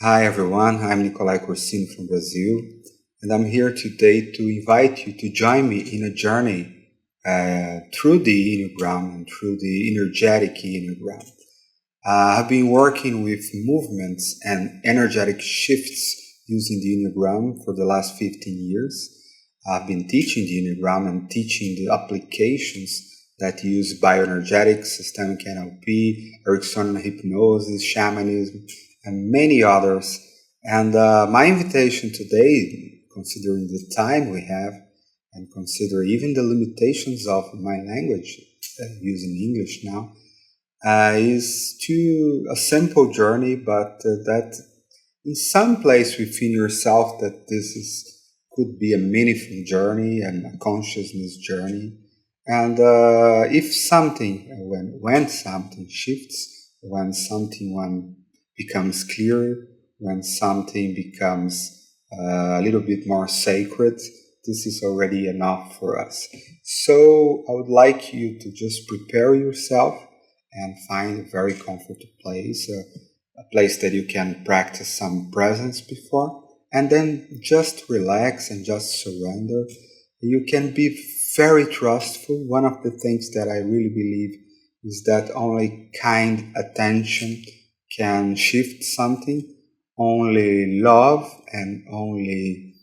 Hi everyone, I'm Nicolai Cursino from Brazil, and I'm here today to invite you to join me in a journey through the Enneagram and through the energetic Enneagram. I've been working with movements and energetic shifts using the Enneagram for the last 15 years. I've been teaching the Enneagram and teaching the applications that use bioenergetics, systemic NLP, Ericksonian hypnosis, shamanism, and many others. And my invitation today, considering the time we have, and consider even the limitations of my language, using English now, is to a simple journey, but that in some place within yourself that could be a meaningful journey and a consciousness journey. And if something, when something shifts, when something one becomes clearer, when something becomes a little bit more sacred, this is already enough for us. So I would like you to just prepare yourself and find a very comfortable place, a place that you can practice some presence before, and then just relax and just surrender. You can be very trustful. One of the things that I really believe is that only kind attention can shift something. Only love and only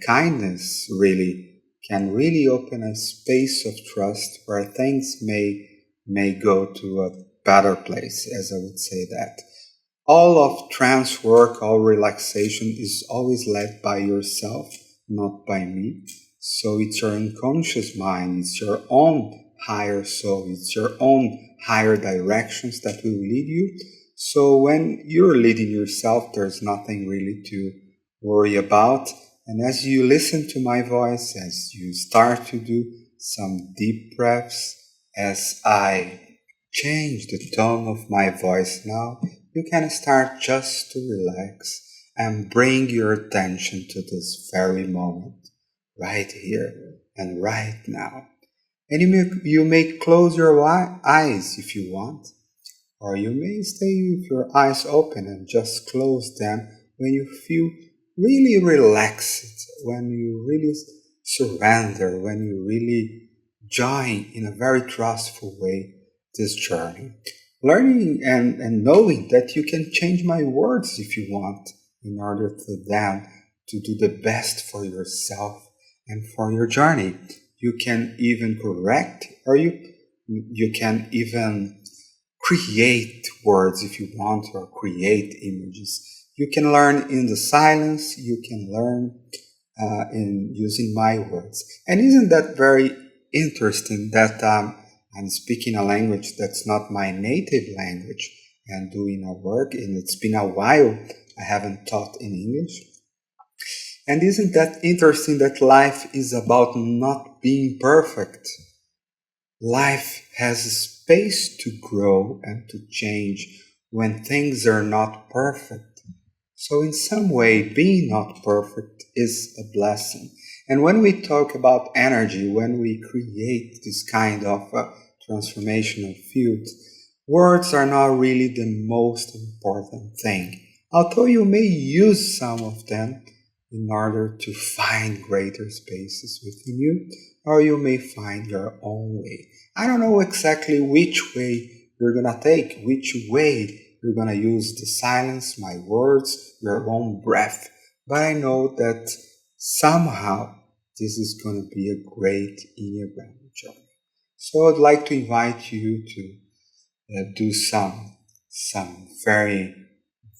kindness really can really open a space of trust where things may go to a better place, as I would say that. All of trance work, all relaxation is always led by yourself, not by me. So it's your unconscious mind, it's your own higher soul, it's your own higher directions that will lead you. So when you're leading yourself, there's nothing really to worry about. And as you listen to my voice, as you start to do some deep breaths, as I change the tone of my voice now, you can start just to relax and bring your attention to this very moment, right here and right now. And you may close your eyes if you want, or you may stay with your eyes open and just close them when you feel really relaxed, when you really surrender, when you really join in a very trustful way this journey. Learning and knowing that you can change my words if you want in order for them to do the best for yourself and for your journey. You can even correct, or you can even create words if you want, or create images. You can learn in the silence, you can learn in using my words. And isn't that very interesting that I'm speaking a language that's not my native language and doing a work, and it's been a while I haven't taught in English. And isn't that interesting that life is about not being perfect? Life has a space to grow and to change when things are not perfect. So in some way, being not perfect is a blessing. And when we talk about energy, when we create this kind of transformational field, words are not really the most important thing. Although you may use some of them in order to find greater spaces within you, or you may find your own way. I don't know exactly which way you're gonna take, which way you're gonna use the silence, my words, your own breath, but I know that somehow this is gonna be a great Enneagram journey. So I'd like to invite you to do some very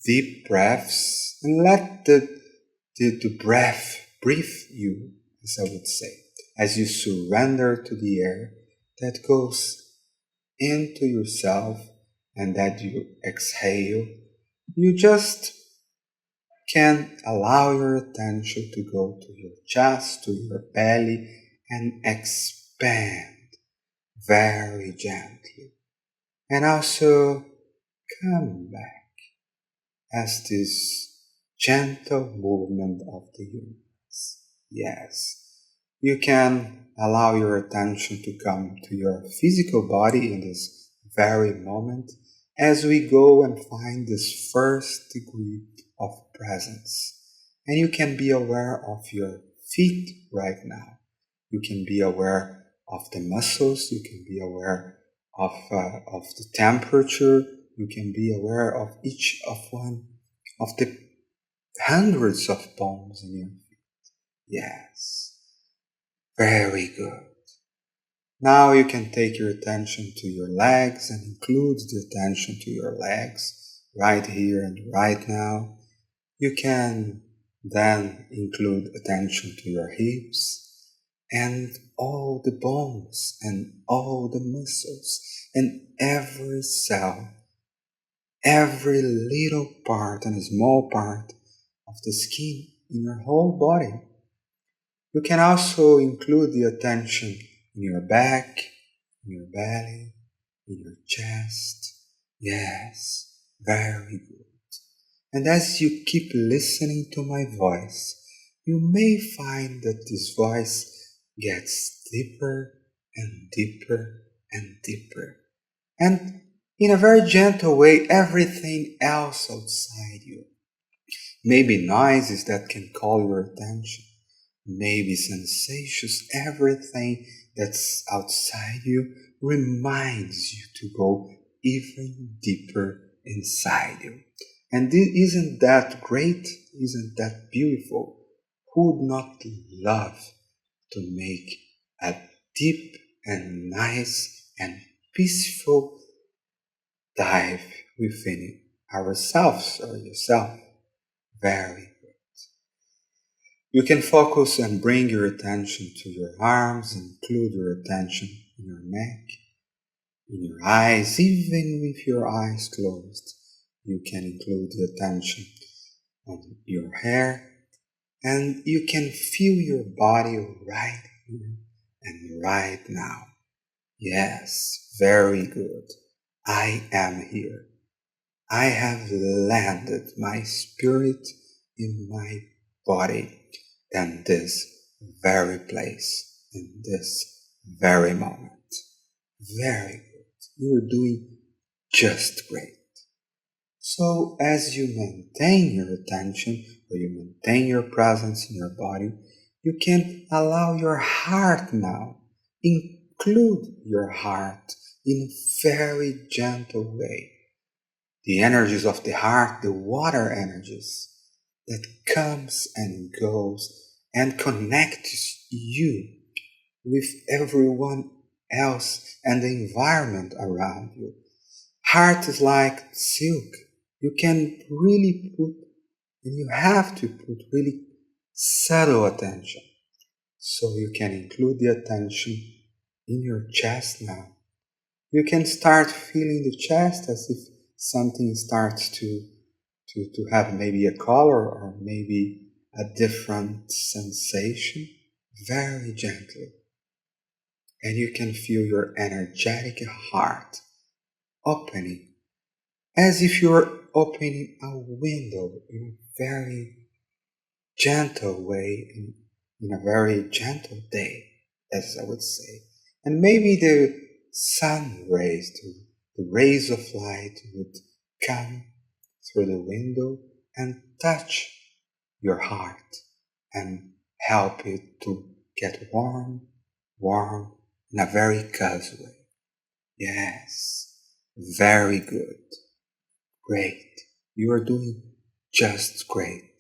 deep breaths and let the breath breathe you, as I would say, as you surrender to the air that goes into yourself and that you exhale. You just can allow your attention to go to your chest, to your belly, and expand very gently. And also come back as this gentle movement of the universe. Yes, you can allow your attention to come to your physical body in this very moment as we go and find this first degree of presence. And you can be aware of your feet right now. You can be aware of the muscles. You can be aware of the temperature. You can be aware of each of one of the hundreds of bones in your feet. Yes, very good. Now you can take your attention to your legs and include the attention to your legs right here and right now. You can then include attention to your hips and all the bones and all the muscles and every cell, every little part and small part of the skin in your whole body. You can also include the attention in your back, in your belly, in your chest. Yes, very good. And as you keep listening to my voice, you may find that this voice gets deeper and deeper and deeper. And in a very gentle way, everything else outside you. Maybe noises that can call your attention. Maybe sensations, everything that's outside you reminds you to go even deeper inside you. And isn't that great? Isn't that beautiful? Who would not love to make a deep and nice and peaceful dive within ourselves or yourself? Very good. You can focus and bring your attention to your arms, include your attention in your neck, in your eyes, even with your eyes closed. You can include the attention on your hair, and you can feel your body right here and right now. Yes, very good. I am here. I have landed my spirit in my body in this very place, in this very moment. Very good. You're doing just great. So as you maintain your attention or you maintain your presence in your body, you can allow your heart now, include your heart in a very gentle way. The energies of the heart, the water energies that comes and goes and connects you with everyone else and the environment around you. Heart is like silk. You can really put, and you have to put really subtle attention. So you can include the attention in your chest now. You can start feeling the chest as if something starts to have maybe a color or maybe a different sensation very gently. And you can feel your energetic heart opening as if you're opening a window in a very gentle way, in a very gentle day, as I would say. And maybe the sun rays, the rays of light would come through the window and touch your heart and help it to get warm in a very cozy way. Yes, very good. Great. You are doing just great.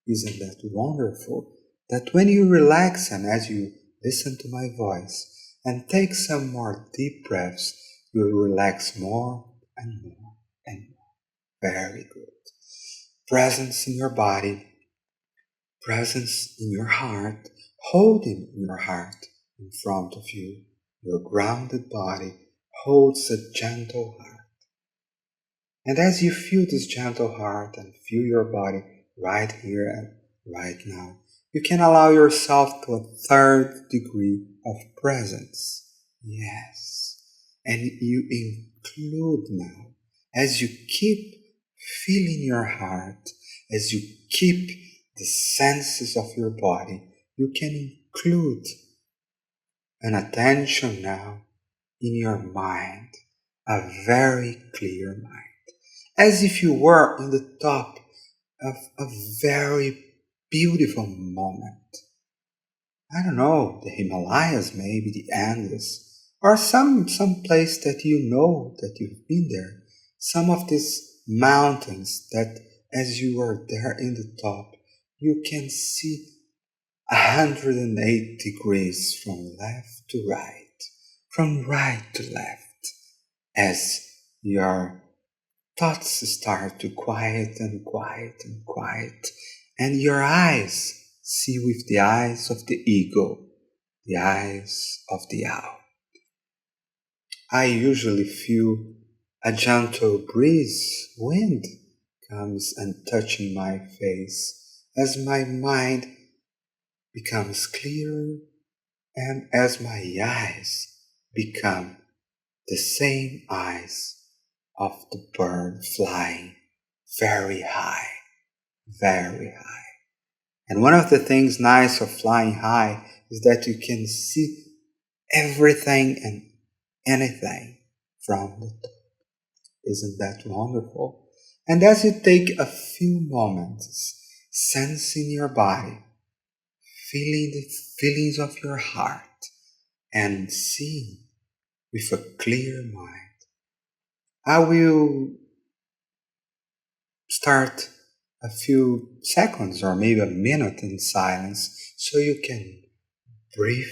Isn't that wonderful? That when you relax and as you listen to my voice and take some more deep breaths, you will relax more and more and more. Very good. Presence in your body, presence in your heart, holding your heart in front of you. Your grounded body holds a gentle heart. And as you feel this gentle heart and feel your body right here and right now, you can allow yourself to a third degree of presence. Yes. And you include now, as you keep feeling your heart, as you keep the senses of your body, you can include an attention now in your mind, a very clear mind, as if you were in the top of a very beautiful moment. I don't know, the Himalayas, maybe the Andes, or some place that you know that you've been there. Some of these mountains that as you are there in the top, you can see 108 degrees from left to right, from right to left, as your thoughts start to quiet and quiet and quiet, and your eyes see with the eyes of the ego, the eyes of the owl. I usually feel a gentle breeze, wind comes and touching my face as my mind becomes clearer and as my eyes become the same eyes of the bird flying very high, very high. And one of the things nice of flying high is that you can see everything and anything from the top. Isn't that wonderful? And as you take a few moments, sensing your body, feeling the feelings of your heart, and seeing with a clear mind, I will start a few seconds or maybe a minute in silence so you can breathe,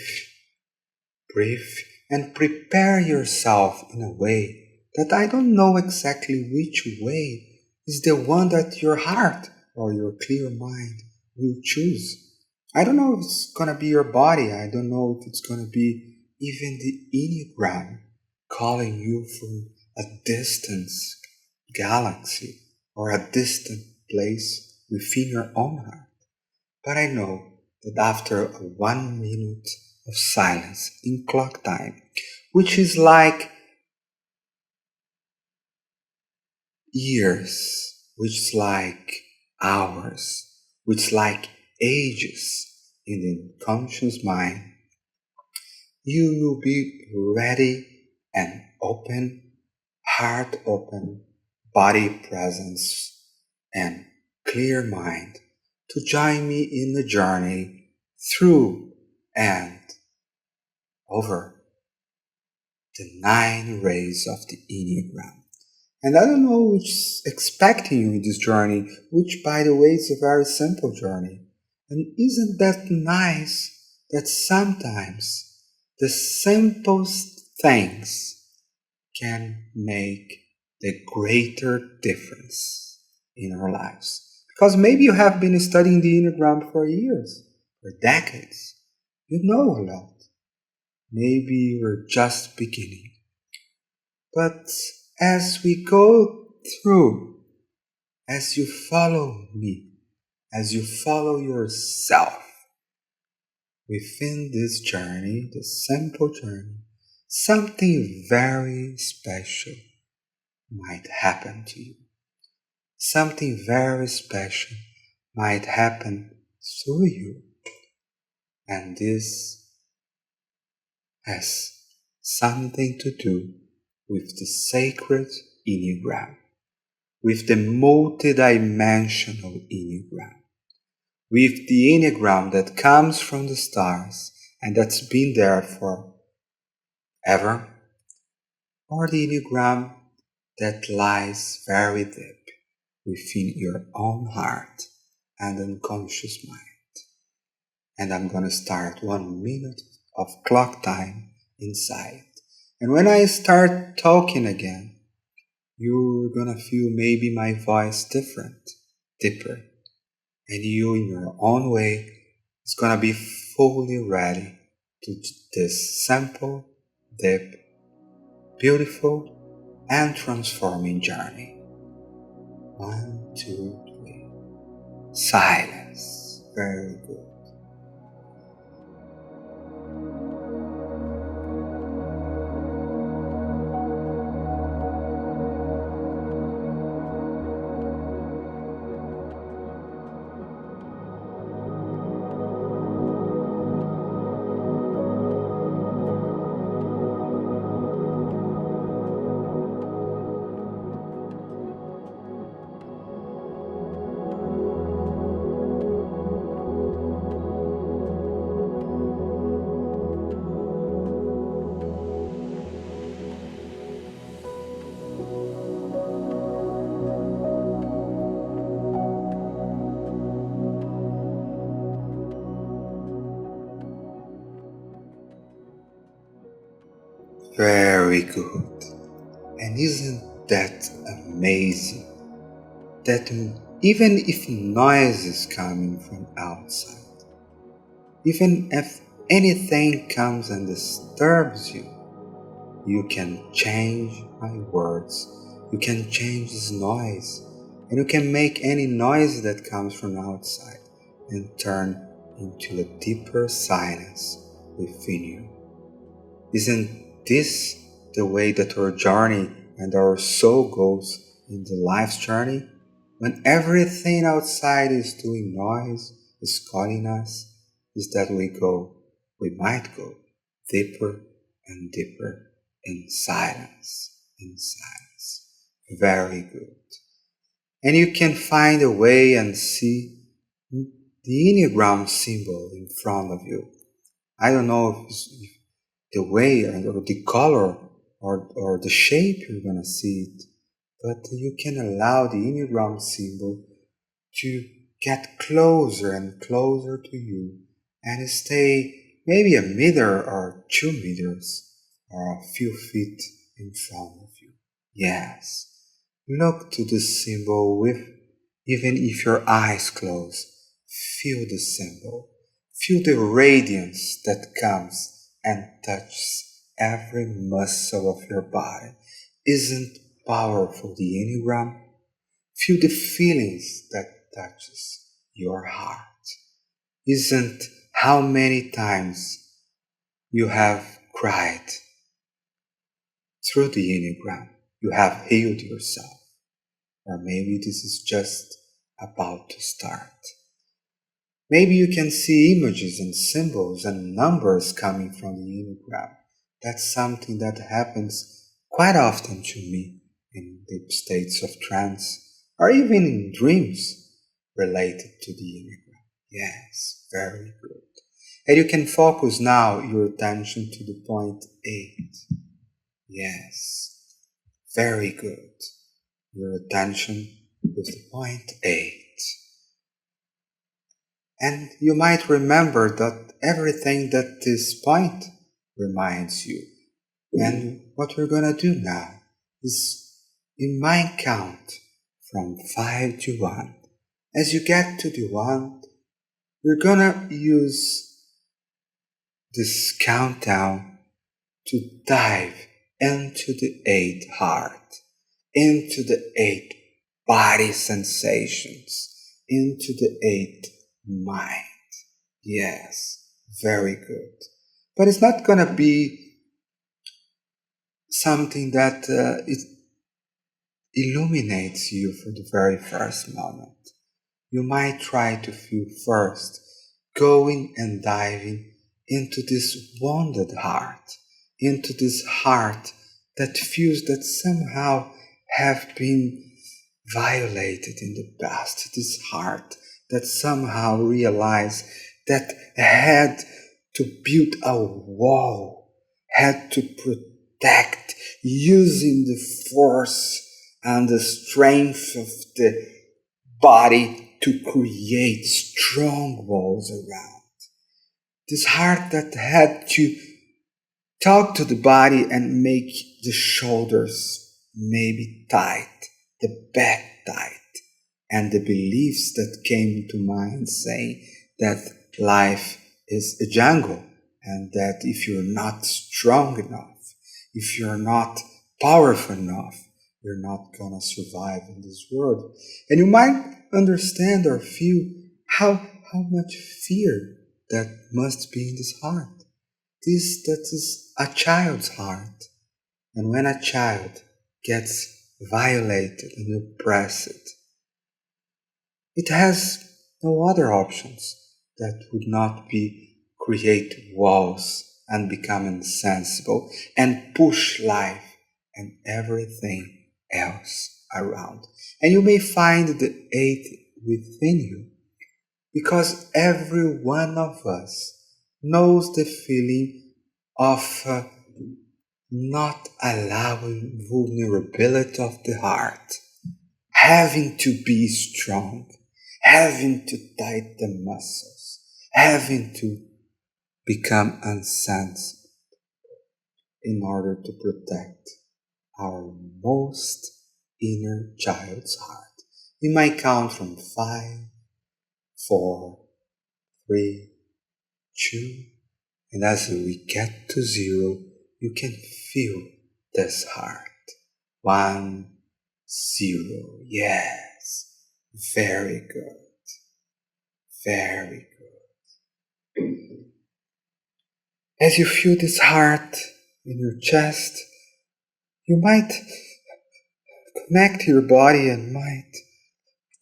breathe, and prepare yourself in a way that I don't know exactly which way is the one that your heart or your clear mind will choose. I don't know if it's gonna be your body. I don't know if it's gonna be even the Enneagram calling you from a distant galaxy or a distant place within your own heart. But I know that after a 1 minute of silence in clock time, which is like years, which is like hours, which is like ages in the conscious mind, you will be ready and open, heart open, body presence, and clear mind to join me in the journey through and over the 9 rays of the Enneagram. And I don't know which is expecting you in this journey, which, by the way, is a very simple journey. And isn't that nice that sometimes the simplest things can make the greater difference in our lives? Because maybe you have been studying the Enneagram for years, for decades. You know a lot. Maybe you're just beginning. But as we go through, as you follow me, as you follow yourself within this journey, this simple journey, something very special might happen to you. Something very special might happen through you. And this has something to do with the sacred Enneagram, with the multidimensional Enneagram, with the Enneagram that comes from the stars and that's been there forever, or the Enneagram that lies very deep within your own heart and unconscious mind. And I'm gonna start 1 minute of clock time inside. And when I start talking again, you're gonna feel maybe my voice different, deeper. And you, in your own way, is gonna be fully ready to this simple, deep, beautiful, and transforming journey. 1, 2, 3. Silence. Very good. Very good. And isn't that amazing? That even if noise is coming from outside, even if anything comes and disturbs you, you can change my words. You can change this noise. And you can make any noise that comes from outside and turn into a deeper silence within you. Isn't this the way that our journey and our soul goes in the life's journey? When everything outside is doing noise, is calling us, is that we might go deeper and deeper in silence, in silence. Very good. And you can find a way and see the Enneagram symbol in front of you. I don't know if the way or the color or the shape you're gonna see it, but you can allow the Enneagram symbol to get closer and closer to you and stay maybe a meter or 2 meters or a few feet in front of you. Yes, look to the symbol with even if your eyes close. Feel the symbol. Feel the radiance that comes and touches every muscle of your body. Isn't powerful the Enneagram? Feel the feelings that touches your heart. Isn't how many times you have cried through the Enneagram, you have healed yourself. Or maybe this is just about to start. Maybe you can see images and symbols and numbers coming from the Enneagram. That's something that happens quite often to me in deep states of trance or even in dreams related to the Enneagram. Yes, very good. And you can focus now your attention to the point 8. Yes, very good. Your attention with the point 8. And you might remember that everything that this point reminds you. And what we're gonna do now is in my count from 5 to 1. As you get to the 1, we're gonna use this countdown to dive into the 8 heart, into the 8 body sensations, into the 8 mind. Yes, very good. But it's not gonna be something that it illuminates you for the very first moment. You might try to feel first going and diving into this wounded heart, into this heart that feels that somehow have been violated in the past, this heart that somehow realized that had to build a wall, had to protect using the force and the strength of the body to create strong walls around. This heart that had to talk to the body and make the shoulders maybe tight, the back tight, and the beliefs that came to mind saying that life is a jungle and that if you're not strong enough, if you're not powerful enough, you're not gonna survive in this world. And you might understand or feel how much fear that must be in this heart. That is a child's heart. And when a child gets violated and oppressed, it has no other options that would not be create walls and become insensible and push life and everything else around. And you may find the 8 within you because every one of us knows the feeling of not allowing vulnerability of the heart, having to be strong, having to tighten the muscles, having to become insensitive. in order to protect our most inner child's heart. You might count from 5, 4, 3, 2, and as we get to 0, you can feel this heart. 1, 0. Yes. Very good. Very good. As you feel this heart in your chest, you might connect your body and might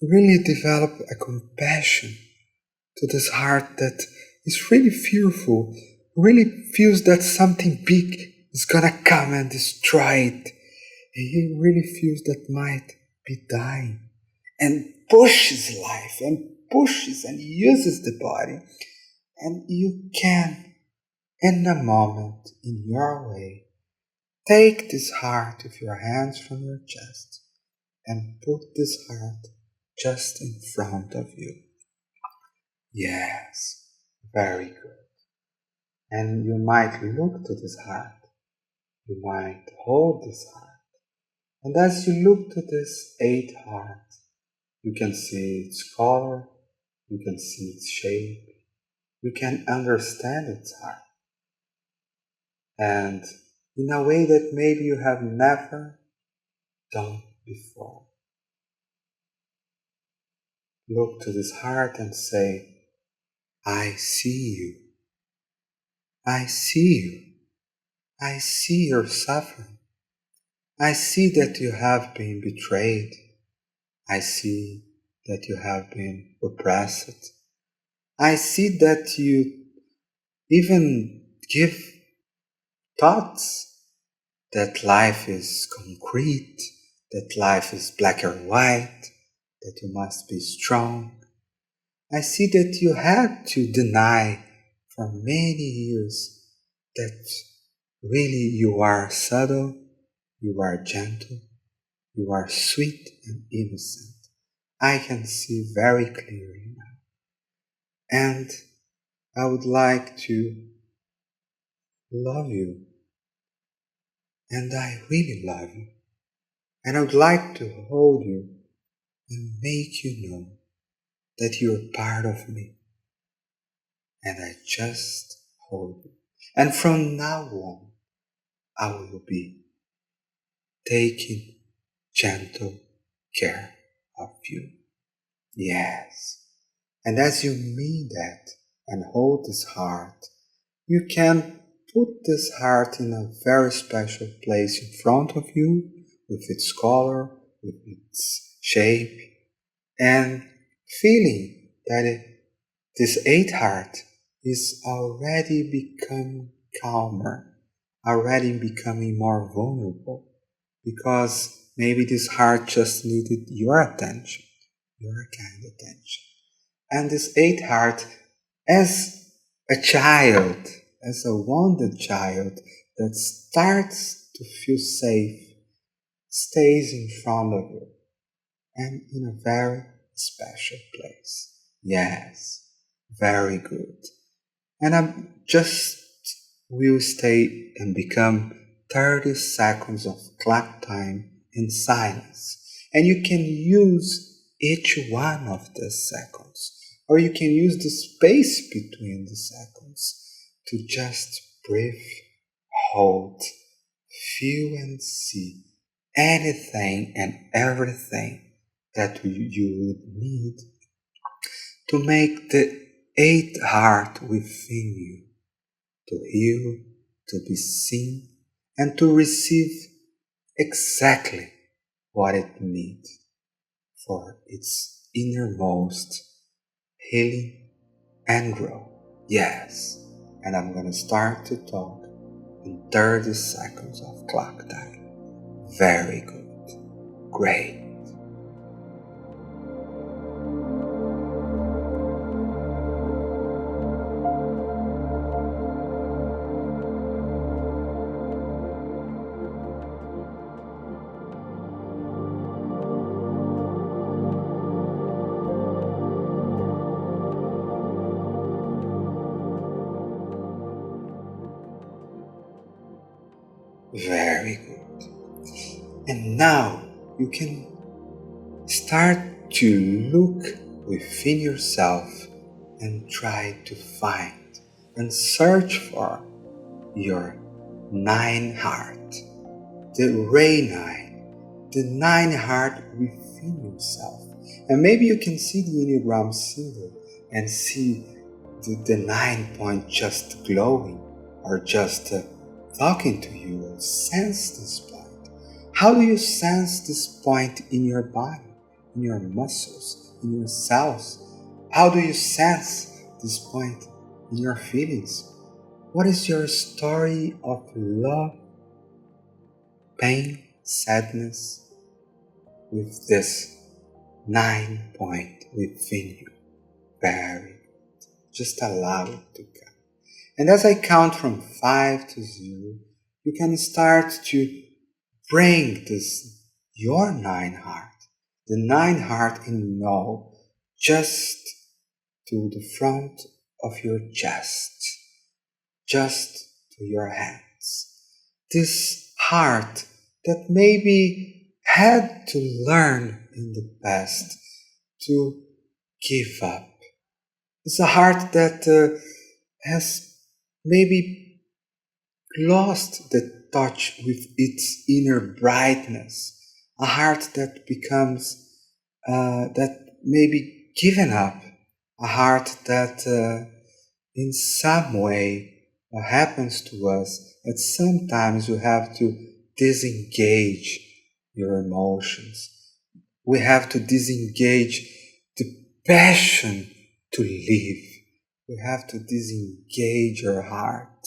really develop a compassion to this heart that is really fearful, really feels that something big is gonna come and destroy it. And he really feels that might be dying and pushes life and pushes and uses the body. And you can, in a moment, in your way, take this heart with your hands from your chest and put this heart just in front of you. Yes, very good. And you might look to this heart. You might hold this heart. And as you look to this 8 heart, you can see its color, you can see its shape, you can understand its heart. And in a way that maybe you have never done before. Look to this heart and say, I see you. I see you. I see your suffering. I see that you have been betrayed. I see that you have been oppressed. I see that you even give thoughts that life is concrete, that life is black or white, that you must be strong. I see that you had to deny for many years that really you are subtle, you are gentle, you are sweet and innocent. I can see very clearly now. And I would like to love you. And I really love you. And I would like to hold you and make you know that you are part of me. And I just hold you. And from now on, I will be taking gentle care of you. Yes. And as you mean that and hold this heart, you can put this heart in a very special place in front of you, with its color, with its shape, and feeling that this 8 heart is already becoming calmer, already becoming more vulnerable, because maybe this heart just needed your attention, your kind attention. And this 8 heart, as a child, as a wounded child that starts to feel safe, stays in front of you and in a very special place. Yes, very good. And I just will stay and become 30 seconds of clock time in silence. And you can use each one of the seconds, or you can use the space between the seconds to just breathe, hold, feel and see anything and everything that you would need to make the 8 heart within you to heal, to be seen, and to receive exactly what it needs for its innermost healing and growth. Yes, and I'm gonna start to talk in 30 seconds of clock time. Very good. Great. Very good. And now you can start to look within yourself and try to find and search for your 9 heart, the Ray 9, the 9 heart within yourself. And maybe you can see the Enneagram symbol and see the 9 point just glowing or just talking to you, or sense this point. How do you sense this point in your body, in your muscles, in your cells? How do you sense this point in your feelings? What is your story of love, pain, sadness with this 9 point within you? Very good. Just allow it to come. And as I count from 5 to 0, you can start to bring this, your 9 heart, the 9 heart in know, just to the front of your chest, just to your hands. This heart that maybe had to learn in the past to give up. It's a heart that has maybe lost the touch with its inner brightness. A heart that becomes, that maybe given up. A heart that in some way what happens to us that sometimes you have to disengage your emotions. We have to disengage the passion to live. We have to disengage our heart,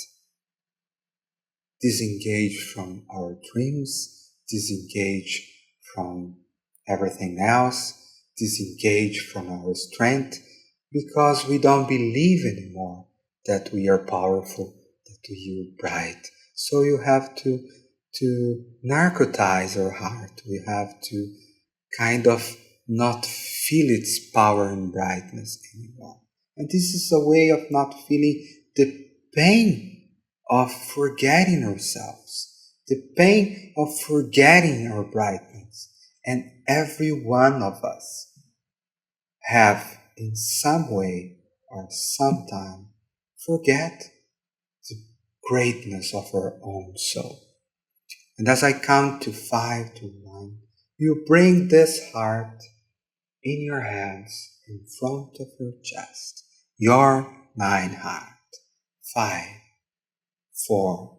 disengage from our dreams, disengage from everything else, disengage from our strength, because we don't believe anymore that we are powerful, that we are bright. So you have to narcotize our heart. We have to kind of not feel its power and brightness anymore. And this is a way of not feeling the pain of forgetting ourselves, the pain of forgetting our brightness. And every one of us have in some way or sometime forget the greatness of our own soul. And as I count to 5 to 1, you bring this heart in your hands in front of your chest, your 9 heart. 5, 4,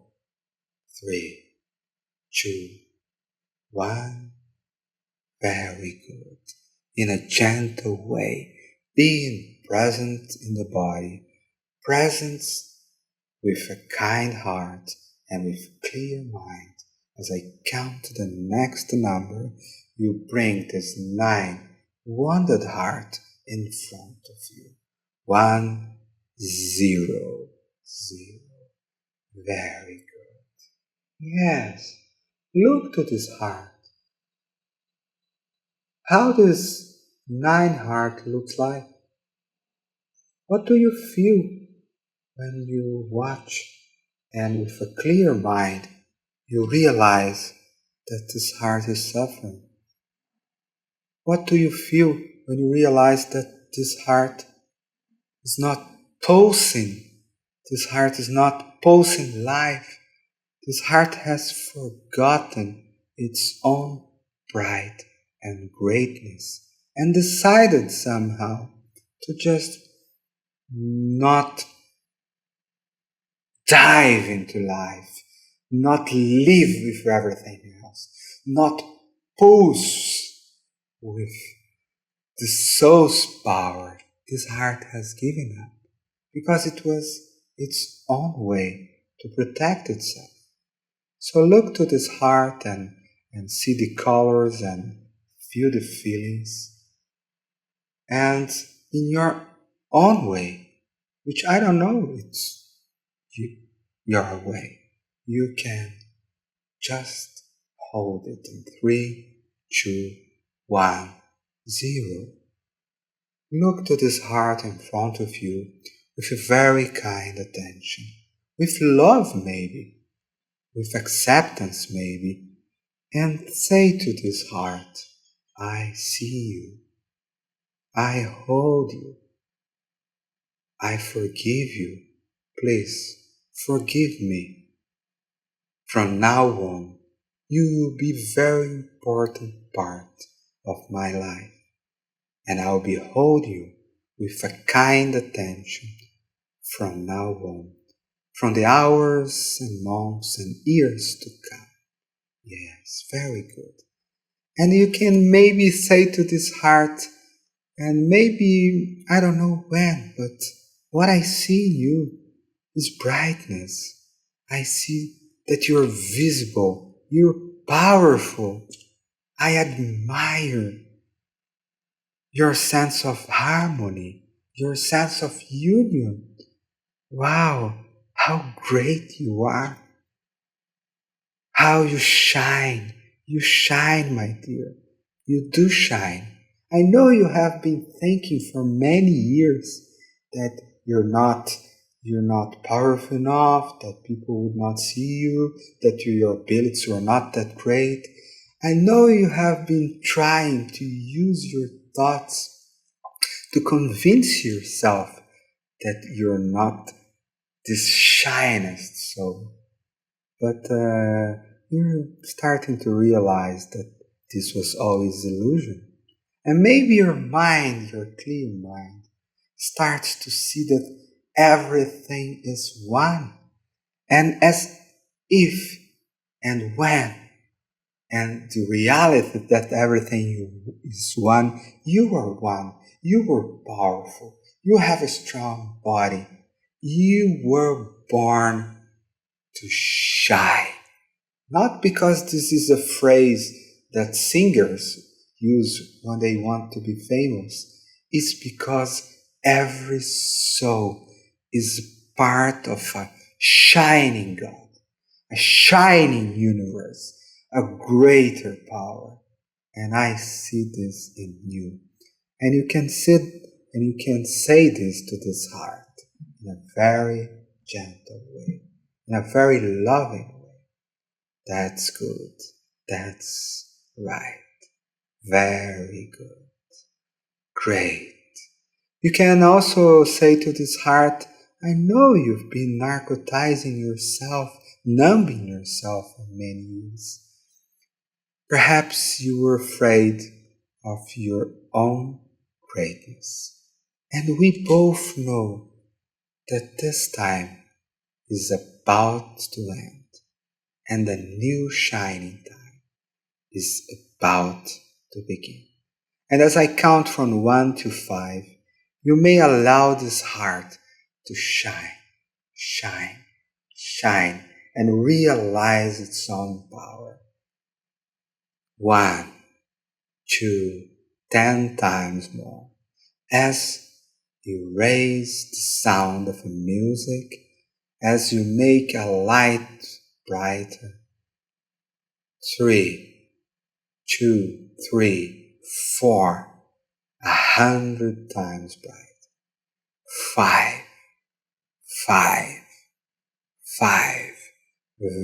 3, 2, 1. Very good. In a gentle way, being present in the body, presence with a kind heart and with clear mind. As I count the next number, you bring this 9 wounded heart in front of you. 1, 0, 0. Very good. Yes. Look to this heart. How this 9 heart looks like? What do you feel when you watch and with a clear mind you realize that this heart is suffering? What do you feel when you realize that this heart is not pulsing? This heart is not pulsing life. This heart has forgotten its own pride and greatness and decided somehow to just not dive into life, not live with everything else, not pulse with the soul's power. This heart has given up because it was its own way to protect itself. So look to this heart and see the colors and feel the feelings. And in your own way, which I don't know, it's your way, you can just hold it in 3, 2, 1, 0. Look to this heart in front of you with a very kind attention, with love maybe. with acceptance maybe, and say to this heart, I see you, I hold you, I forgive you, please forgive me. From now on, you will be a very important part of my life, and I'll behold you with a kind attention from now on, from the hours and months and years to come. Yes, very good. And you can maybe say to this heart, and maybe, I don't know when, but what I see in you is brightness. I see that you're visible, you're powerful. I admire your sense of harmony, your sense of union. Wow, how great you are. How you shine. You shine, my dear. You do shine. I know you have been thinking for many years that you're not powerful enough, that people would not see you, that your abilities were not that great. I know you have been trying to use your thoughts to convince yourself that you're not this shyest soul. But you're starting to realize that this was always illusion. And maybe your mind, your clear mind, starts to see that everything is one. And as if and when, and the reality that everything is one, you are one, you were powerful, you have a strong body, you were born to shine. Not because this is a phrase that singers use when they want to be famous. It's because every soul is part of a shining God, a shining universe, a greater power. And I see this in you. And you can sit and you can say this to this heart in a very gentle way, in a very loving way. That's good. That's right. Very good. Great. You can also say to this heart, I know you've been narcotizing yourself, numbing yourself for many years. Perhaps you were afraid of your own greatness. And we both know that this time is about to end, and a new shining time is about to begin. And as I count from 1 to 5, you may allow this heart to shine, shine, shine, and realize its own power. 1, 2, 10 times more. As you raise the sound of music, as you make a light brighter. 3, 2, 3, 4, 100 times bright. 5, 5, 5.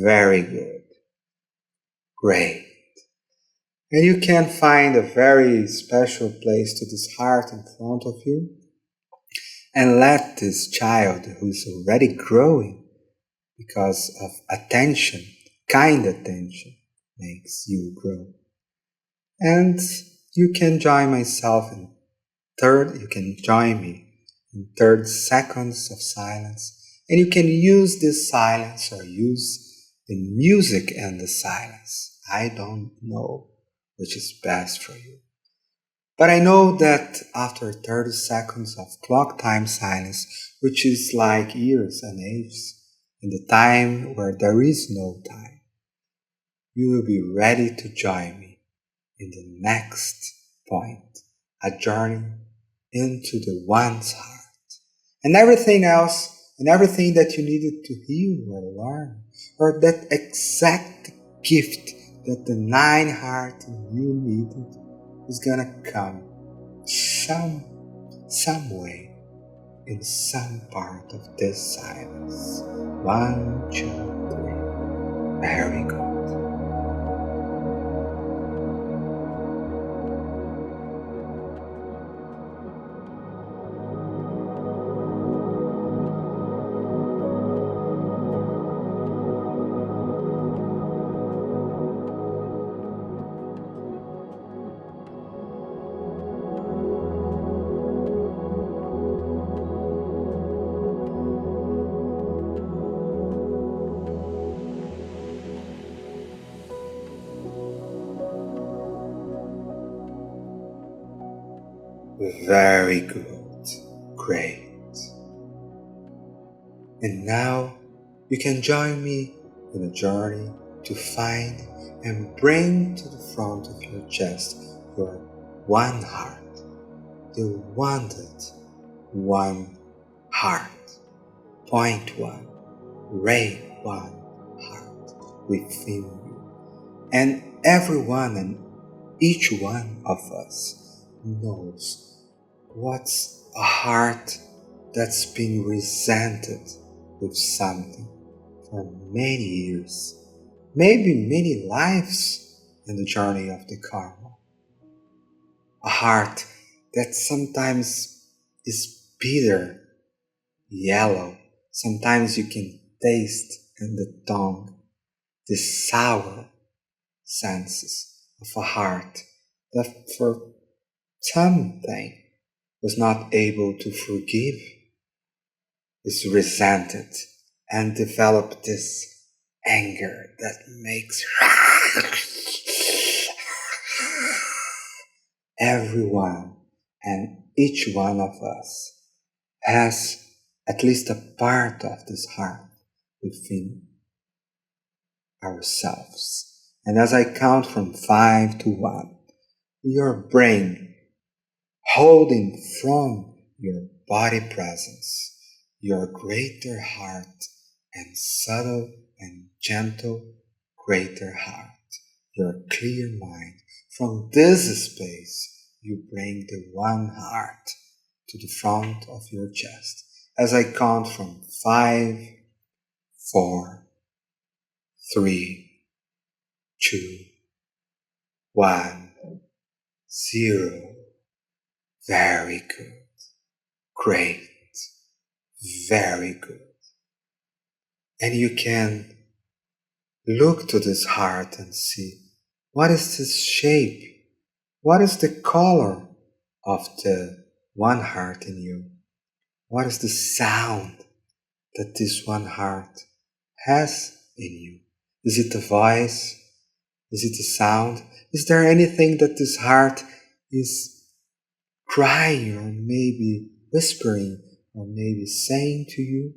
Very good. Great. And you can find a very special place to this heart in front of you, and let this child who is already growing because of attention, kind attention, makes you grow. And you can join you can join me in 30 seconds of silence. And you can use this silence or use the music and the silence. I don't know which is best for you. But I know that after 30 seconds of clock time silence, which is like years and ages, in the time where there is no time, you will be ready to join me in the next point, a journey into the one's heart. And everything else, and everything that you needed to heal or learn, or that exact gift that the 9 heart in you needed, is gonna come some way in some part of this silence. 1, 2, 3. Very good. Very good. Great. And now you can join me in a journey to find and bring to the front of your chest your one heart, the wanted one heart. Point one, ray one heart within you. And everyone and each one of us knows what's a heart that's been resented with something for many years, maybe many lives in the journey of the karma. A heart that sometimes is bitter, yellow. Sometimes you can taste in the tongue the sour senses of a heart that for something was not able to forgive, is resented, and developed this anger that makes everyone and each one of us has at least a part of this heart within ourselves. And as I count from 5 to 1, your brain holding from your body presence your greater heart and subtle and gentle greater heart, your clear mind. From this space, you bring the one heart to the front of your chest. As I count from 5, 4, 3, 2, 1, 0. Very good. Great. Very good. And you can look to this heart and see, what is this shape? What is the color of the one heart in you? What is the sound that this one heart has in you? Is it the voice? Is it the sound? Is there anything that this heart is crying or maybe whispering or maybe saying to you?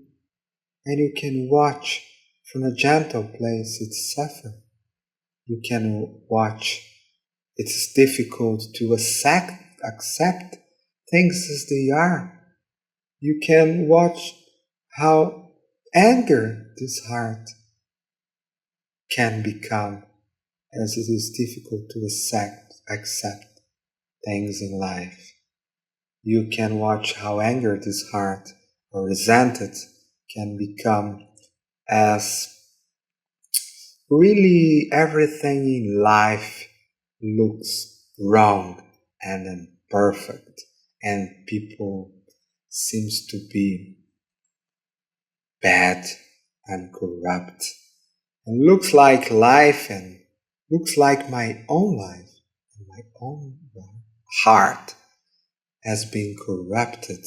And you can watch from a gentle place its suffer. You can watch it's difficult to accept things as they are. You can watch how anger this heart can become as it is difficult to accept things in life. You can watch how anger this heart or resented can become as really everything in life looks wrong and imperfect, and people seems to be bad and corrupt, and looks like life and looks like my own life and my own heart has been corrupted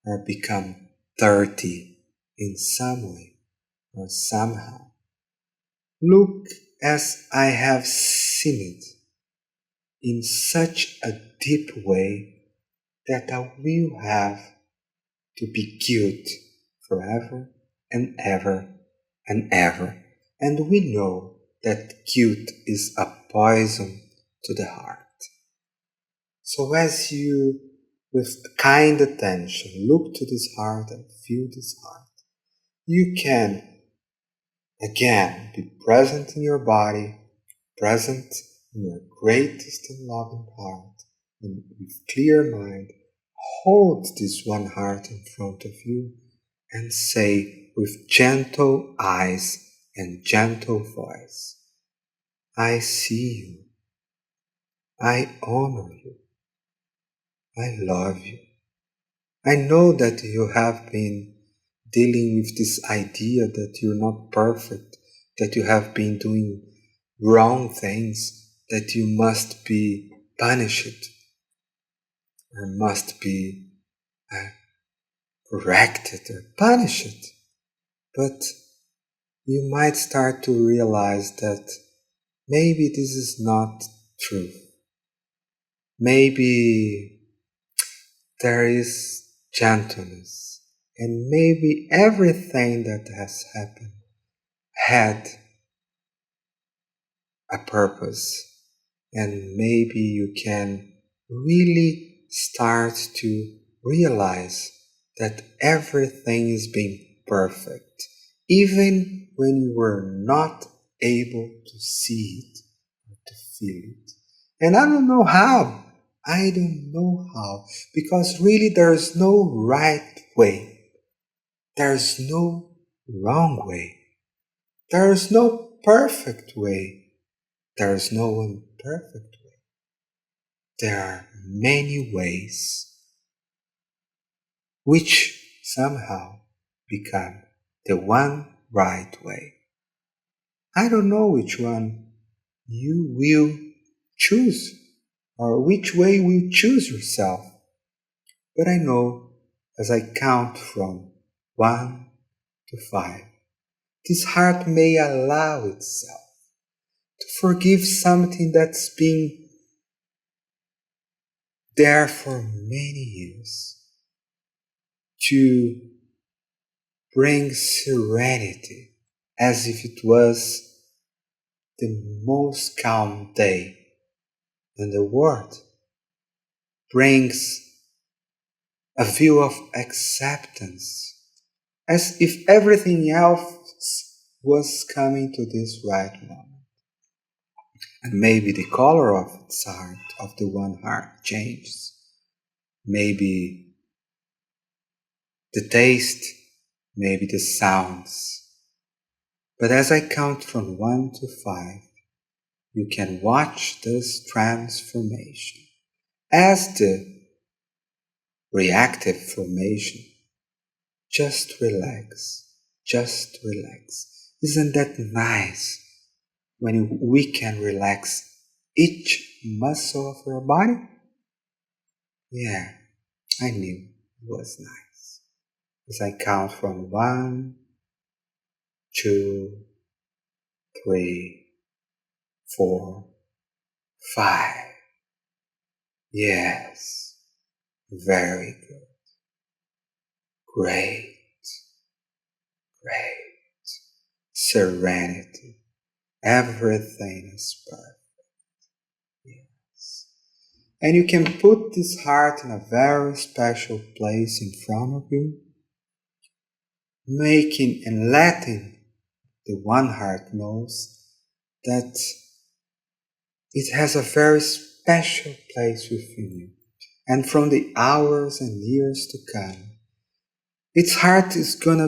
or become dirty in some way or somehow. Look as I have seen it in such a deep way that I will have to be guilt forever and ever and ever. And we know that guilt is a poison to the heart. So as you, with kind attention, look to this heart and feel this heart, you can again be present in your body, present in your greatest and loving heart, and with clear mind, hold this one heart in front of you and say with gentle eyes and gentle voice. I see you. I honor you. I love you. I know that you have been dealing with this idea that you're not perfect, that you have been doing wrong things, that you must be punished or must be corrected or punished. But you might start to realize that maybe this is not true. Maybe there is gentleness, and maybe everything that has happened had a purpose, and maybe you can really start to realize that everything is being perfect, even when you were not able to see it or to feel it. And I don't know how. I don't know how, because really there's no right way. There's no wrong way. There's no perfect way. There's no imperfect way. There are many ways which somehow become the one right way. I don't know which one you will choose or which way will choose yourself, but I know as I count from 1 to 5, this heart may allow itself to forgive something that's been there for many years, to bring serenity as if it was the most calm day in the world, brings a view of acceptance as if everything else was coming to this right moment. And maybe the color of its heart, of the one heart, changes. Maybe the taste, maybe the sounds. But as I count from 1 to 5, you can watch this transformation as the reactive formation. Just relax. Just relax. Isn't that nice when we can relax each muscle of our body? Yeah, I knew it was nice. As I count from 1, 2, 3, 4, 5. Yes, very good. Great, great. Serenity. Everything is perfect. Yes. And you can put this heart in a very special place in front of you, making and letting the one heart knows that it has a very special place within you. And from the hours and years to come, its heart is gonna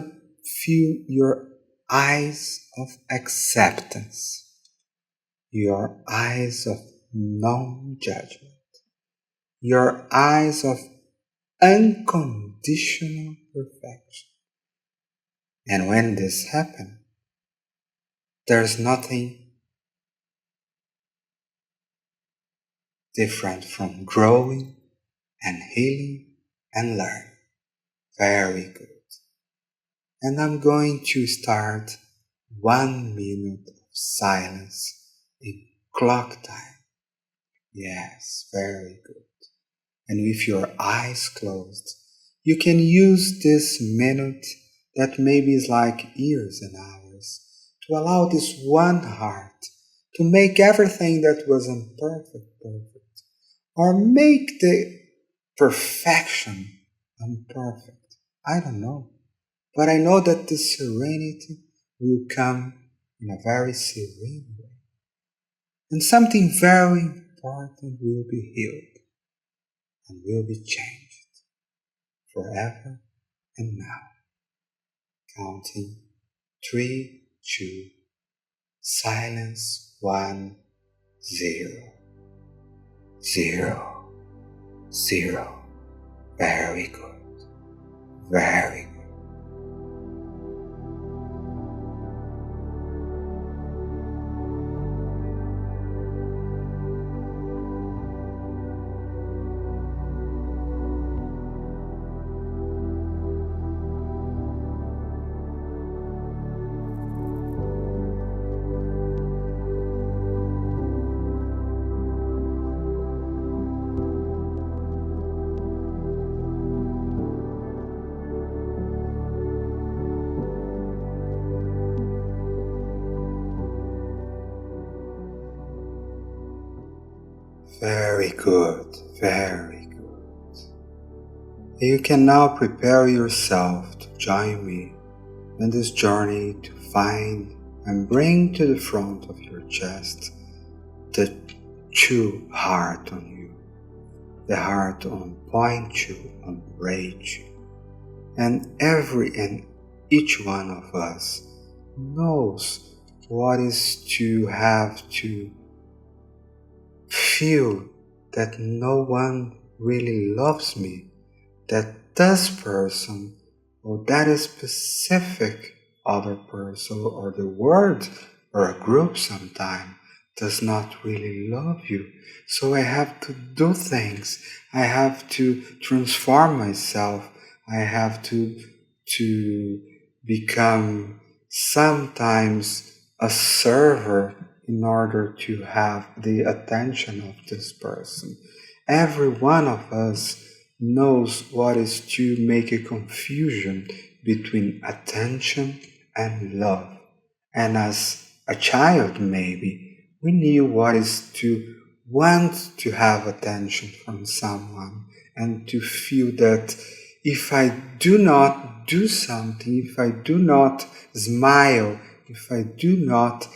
fill your eyes of acceptance, your eyes of non-judgment, your eyes of unconditional perfection. And when this happens, there's nothing different from growing and healing and learning. Very good. And I'm going to start 1 minute of silence in clock time. Yes, very good. And with your eyes closed, you can use this minute that maybe is like years and hours to allow this one heart to make everything that was imperfect perfect, or make the perfection imperfect. I don't know. But I know that the serenity will come in a very serene way. And something very important will be healed and will be changed forever and now. Counting 3, 2, silence 1, 0, 0, 0. Very good. Very good. Very good, very good. You can now prepare yourself to join me in this journey to find and bring to the front of your chest the true heart on you, the heart on point you, on rage. And every and each one of us knows what is to have to feel that no one really loves me, that this person or that specific other person or the world or a group sometime does not really love you. So I have to do things. I have to transform myself. I have to become sometimes a server in order to have the attention of this person. Every one of us knows what is to make a confusion between attention and love. And as a child, maybe, we knew what is to want to have attention from someone and to feel that if I do not do something, if I do not smile, if I do not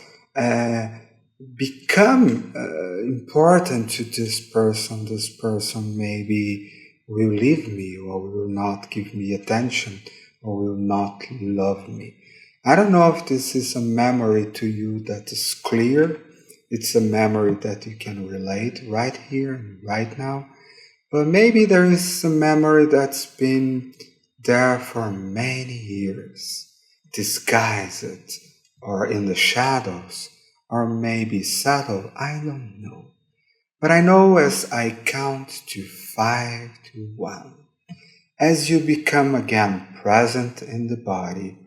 become important to this person maybe will leave me or will not give me attention or will not love me. I don't know if this is a memory to you that is clear. It's a memory that you can relate right here and right now. But maybe there is a memory that's been there for many years, disguised or in the shadows, or maybe subtle, I don't know. But I know as I count to 5 to 1, as you become again present in the body,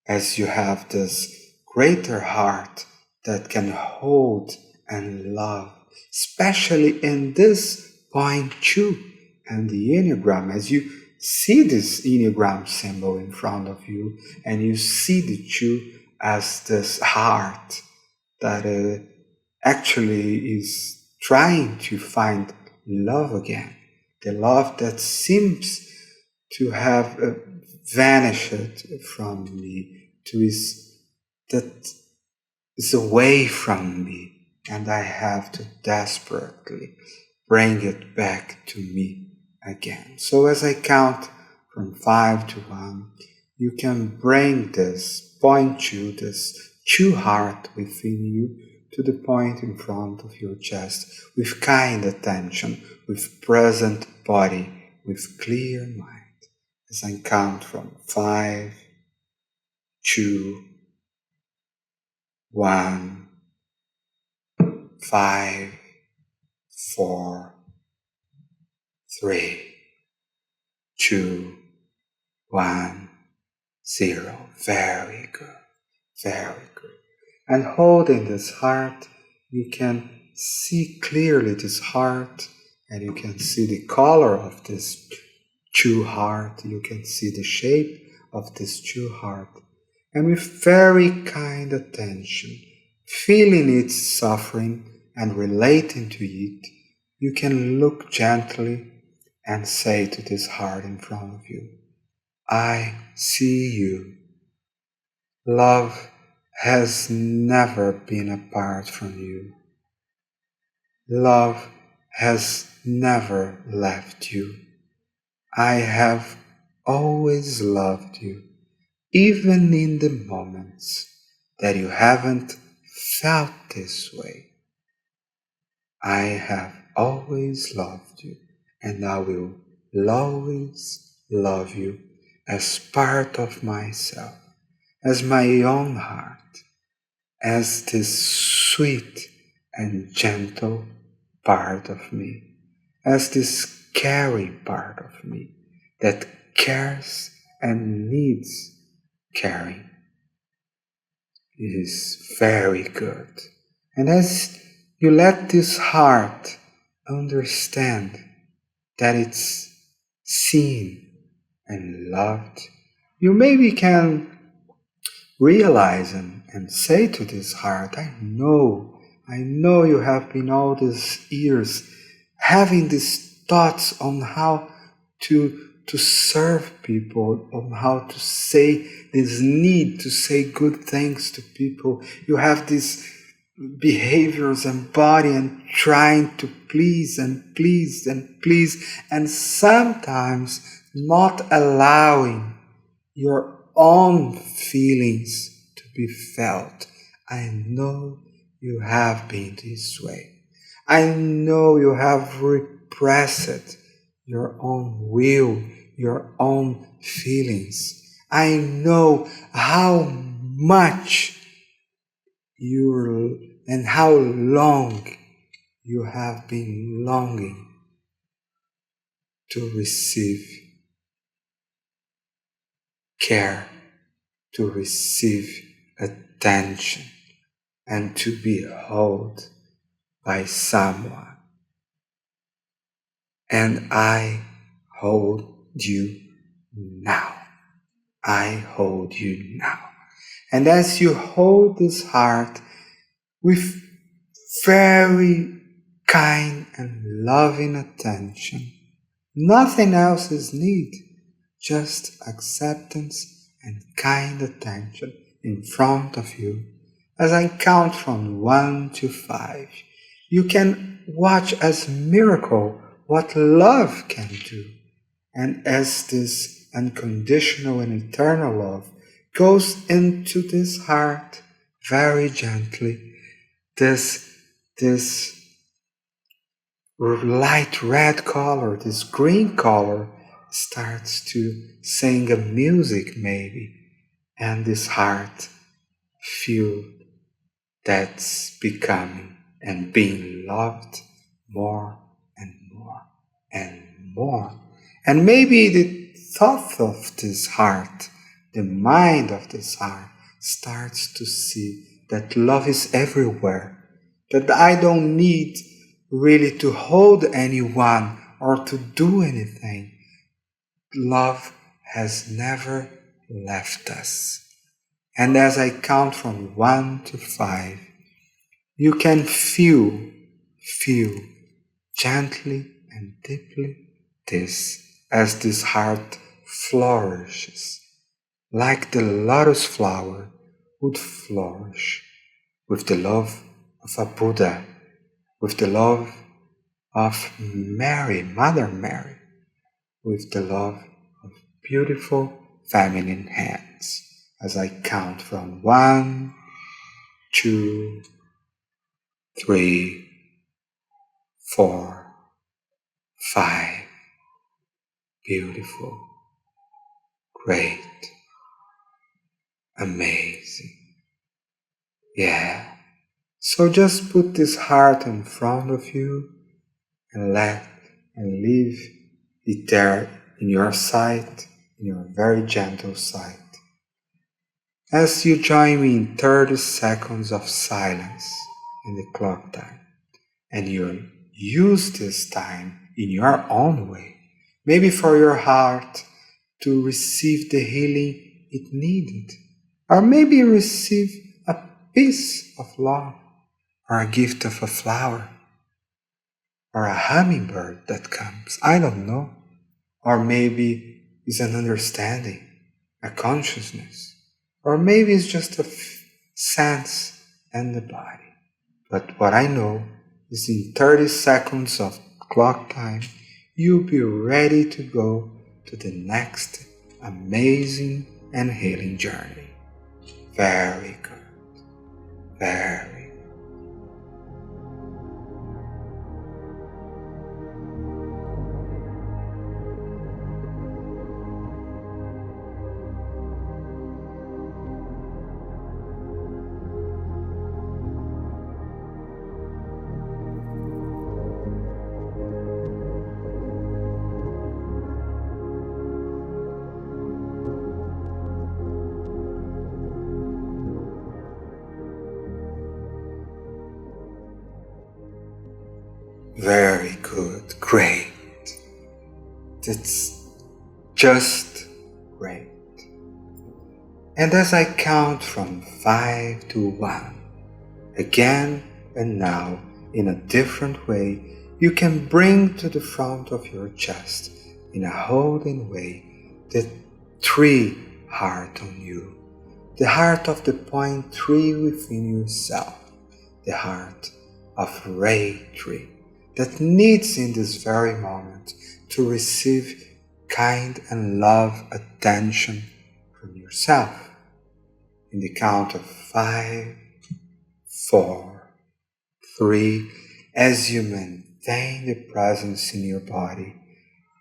as you have this greater heart that can hold and love, especially in this point 2 and the Enneagram, as you see this Enneagram symbol in front of you and you see the 2 as this heart that actually is trying to find love again, the love that seems to have vanished from me, that is away from me, and I have to desperately bring it back to me again. So as I count from 5 to 1, you can bring this point to this true heart within you to the point in front of your chest with kind attention, with present body, with clear mind. As I count from 5, 2, 1, 5, 4, 3, 2, 1, 0. Very good. Very good. And holding this heart, you can see clearly this heart, and you can see the color of this true heart. You can see the shape of this true heart. And with very kind attention, feeling its suffering and relating to it, you can look gently and say to this heart in front of you, I see you. Love has never been apart from you. Love has never left you. I have always loved you, even in the moments that you haven't felt this way. I have always loved you, and I will always love you as part of myself, as my own heart, as this sweet and gentle part of me, as this caring part of me that cares and needs caring. It is very good. And as you let this heart understand that it's seen and loved, you maybe can realize and say to this heart, I know you have been all these years having these thoughts on how to serve people, on how to say this need to say good things to people. You have these behaviors and body and trying to please and please and please, and sometimes not allowing your own feelings to be felt. I know you have been this way. I know you have repressed your own will, your own feelings. I know how much and how long you have been longing to receive care, to receive attention, and to be held by someone. And I hold you now. I hold you now. And as you hold this heart with very kind and loving attention, nothing else is needed, just acceptance and kind attention in front of you. As I count from 1 to 5, you can watch as miracle what love can do. And as this unconditional and eternal love goes into this heart very gently, this light red color, this green color starts to sing a music maybe, and this heart feel that's becoming and being loved more and more and more. And maybe the thought of this heart, the mind of this heart, starts to see that love is everywhere, that I don't need really to hold anyone or to do anything. Love has never left us. And as I count from 1 to 5, you can feel gently and deeply this, as this heart flourishes, like the lotus flower would flourish with the love of a Buddha, with the love of Mary, Mother Mary, with the love of beautiful feminine hands. As I count from 1, 2, 3, 4, 5. Beautiful, great, amazing. Yeah. So just put this heart in front of you and leave it there in your sight, in your very gentle sight. As you join me in 30 seconds of silence in the clock time, and you use this time in your own way, maybe for your heart to receive the healing it needed, or maybe receive a piece of love, or a gift of a flower, or a hummingbird that comes, I don't know, or maybe it's an understanding, a consciousness, or maybe it's just a sense in the body. But what I know is in 30 seconds of clock time, you'll be ready to go to the next amazing and healing journey. Very good. Very great. That's just great. And as I count from 5 to 1, again and now, in a different way, you can bring to the front of your chest, in a holding way, the 3 heart on you. The heart of the point 3 within yourself. The heart of Ray 3 that needs in this very moment to receive kind and love attention from yourself. In the count of 5, 4, 3, as you maintain the presence in your body,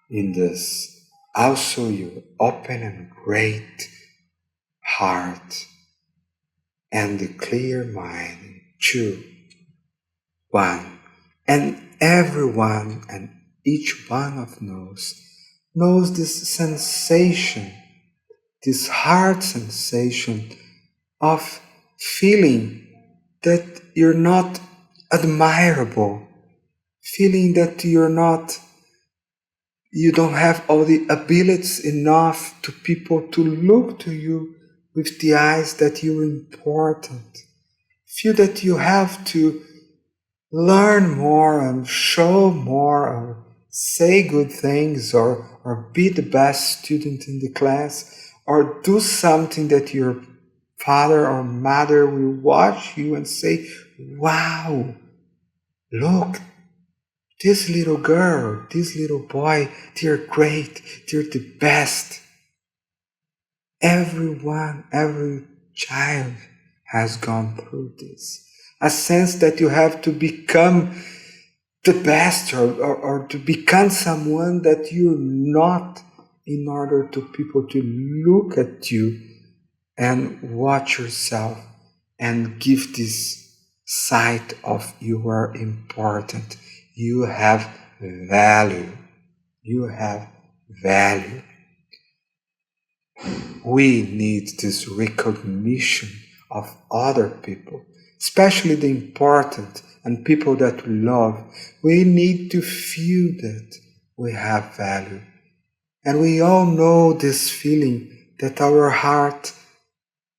in this also your open and great heart and the clear mind. 2, 1, and everyone and each one of knows this sensation, this heart sensation of feeling that you're not admirable, feeling that you don't have all the abilities enough to people to look to you with the eyes that you're important. Feel that you have to learn more and show more or say good things or be the best student in the class or do something that your father or mother will watch you and say, wow, look, this little girl, this little boy, they're great, they're the best. Everyone, every child has gone through this. A sense that you have to become the best or to become someone that you're not in order to people to look at you and watch yourself and give this sight of you are important. You have value. You have value. We need this recognition of other people, especially the important and people that we love. We need to feel that we have value. And we all know this feeling that our heart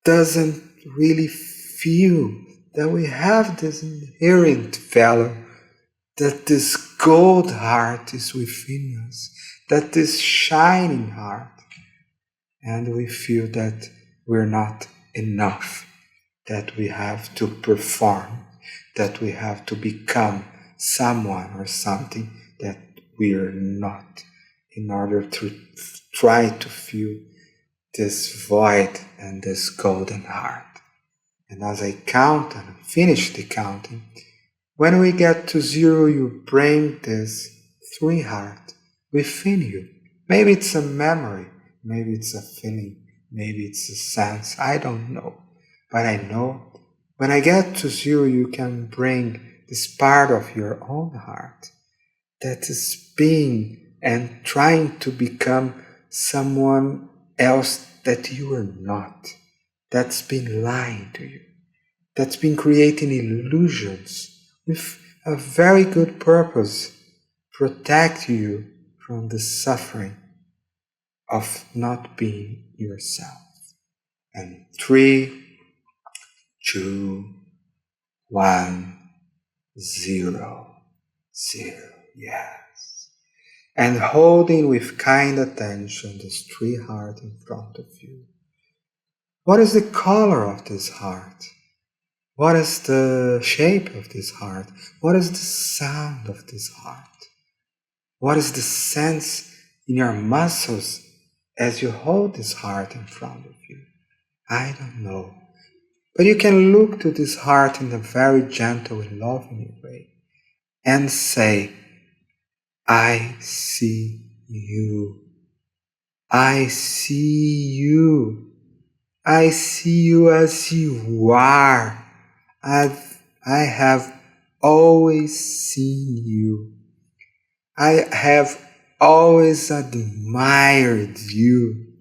doesn't really feel that we have this inherent value, that this gold heart is within us, that this shining heart, and we feel that we're not enough, that we have to perform, that we have to become someone or something that we are not, in order to try to fill this void and this golden heart. And as I count and finish the counting, when we get to 0, you bring this 3 heart within you. Maybe it's a memory, maybe it's a feeling, maybe it's a sense, I don't know. But I know when I get to 0, you can bring this part of your own heart that is being and trying to become someone else that you are not, that's been lying to you, that's been creating illusions with a very good purpose, protect you from the suffering of not being yourself. And 3, 2, 1, 0, 0, yes. And holding with kind attention this 3 heart in front of you. What is the color of this heart? What is the shape of this heart? What is the sound of this heart? What is the sense in your muscles as you hold this heart in front of you? I don't know. But you can look to this heart in a very gentle and loving way and say, I see you. I see you. I see you as you are. I have always seen you. I have always admired you.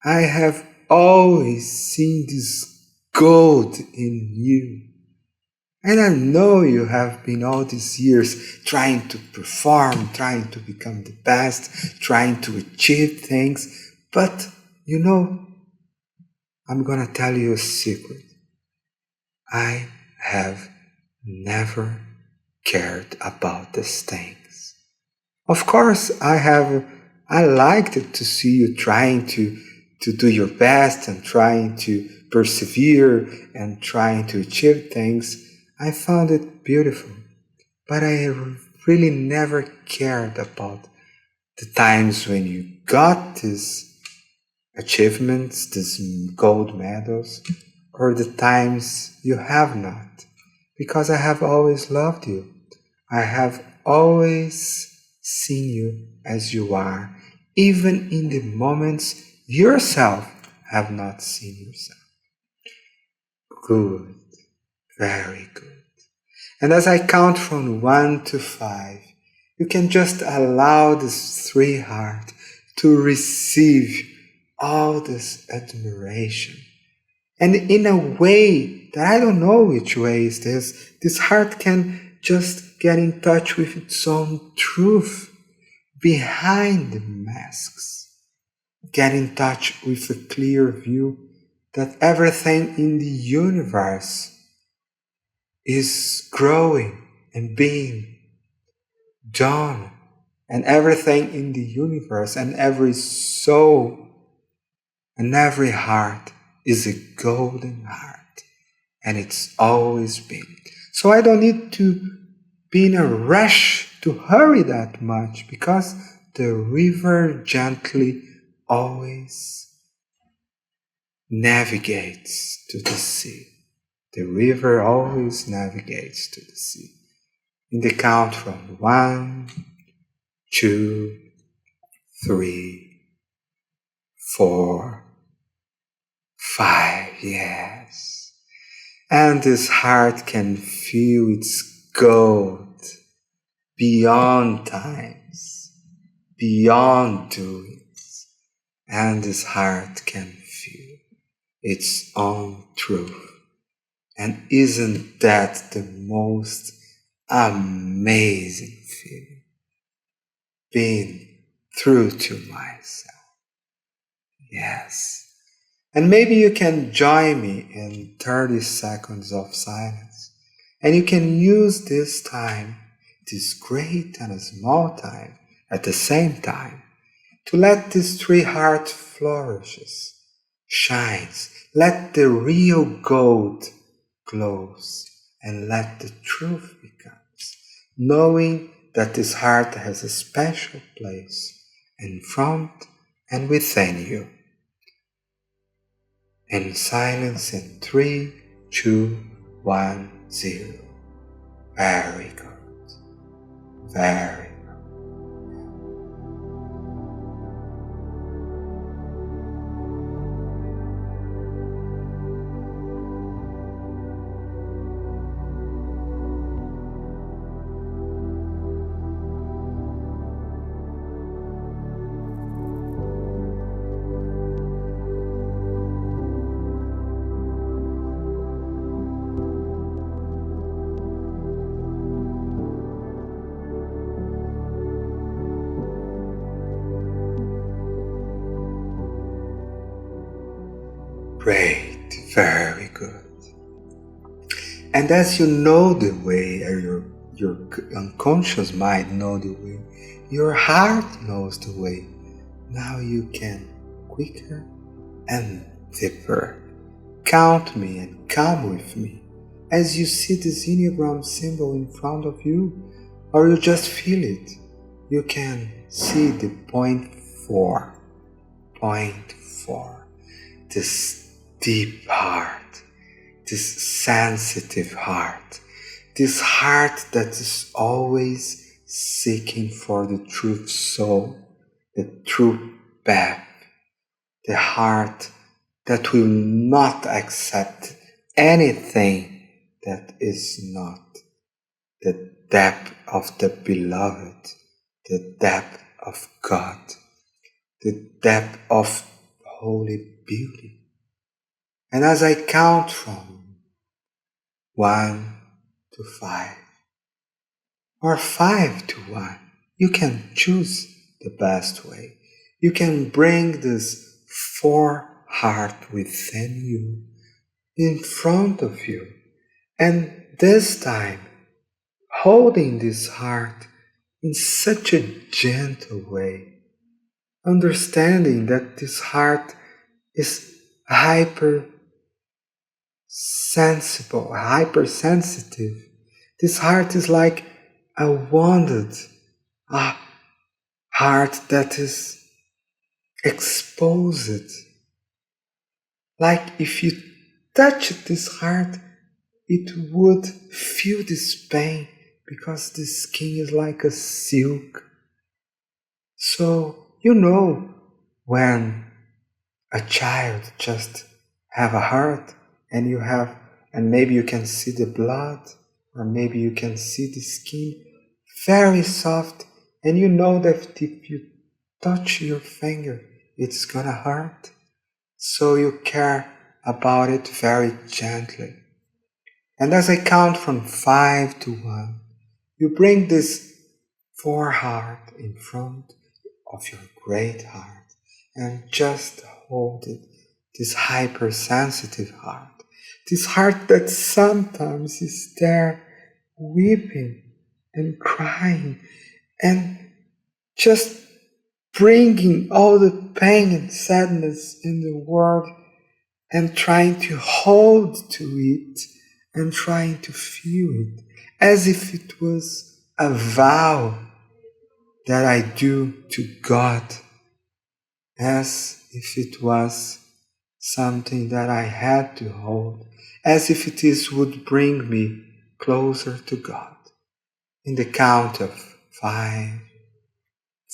I have always seen this gold in you. And I know you have been all these years trying to perform, trying to become the best, trying to achieve things. But I'm gonna tell you a secret. I have never cared about these things. Of course, I liked it to see you trying to do your best and trying to persevere and trying to achieve things. I found it beautiful, but I really never cared about the times when you got these achievements, these gold medals, or the times you have not, because I have always loved you. I have always seen you as you are, even in the moments yourself have not seen yourself. Good, very good. And as I count from 1 to 5, you can just allow this 3 heart to receive all this admiration. And in a way that I don't know which way is this heart can just get in touch with its own truth behind the masks. Get in touch with a clear view that everything in the universe is growing and being done, and everything in the universe and every soul and every heart is a golden heart, and it's always been. So I don't need to be in a rush to hurry that much, because the river gently always navigates to the sea. The river always navigates to the sea. In the count from 1, 2, 3, 4, 5, yes. And this heart can feel its gold beyond times, beyond doings. And this heart can feel its own truth. And isn't that the most amazing feeling? Being true to myself. Yes. And maybe you can join me in 30 seconds of silence. And you can use this time, this great and small time, at the same time, to let these 3 hearts flourishes, shines. Let the real gold glows, and let the truth becomes, knowing that this heart has a special place in front and within you. In silence in 3, 2, 1, 0. Very good. Very good. Great, very good. And as you know the way, or your unconscious mind knows the way, your heart knows the way. Now you can quicker and deeper count me and come with me as you see this Enneagram symbol in front of you, or you just feel it. You can see the point 4. Point 4. This deep heart, this sensitive heart, this heart that is always seeking for the truth soul, the true path, the heart that will not accept anything that is not the depth of the beloved, the depth of God, the depth of holy beauty. And as I count from 1 to 5, or 5 to 1. You can choose the best way. You can bring this 4 heart within you, in front of you, and this time holding this heart in such a gentle way, understanding that this heart is hypersensitive. This heart is like a wounded heart that is exposed. Like if you touch this heart, it would feel this pain because the skin is like a silk. So you know when a child just have a heart and maybe you can see the blood, or maybe you can see the skin very soft, and you know that if you touch your finger it's gonna hurt, so you care about it very gently. And as I count from 5 to 1, you bring this 4 heart in front of your great heart and just hold it, this hypersensitive heart, this heart that sometimes is there weeping and crying and just bringing all the pain and sadness in the world and trying to hold to it and trying to feel it as if it was a vow that I do to God, as if it was something that I had to hold, as if would bring me closer to God. In the count of 5,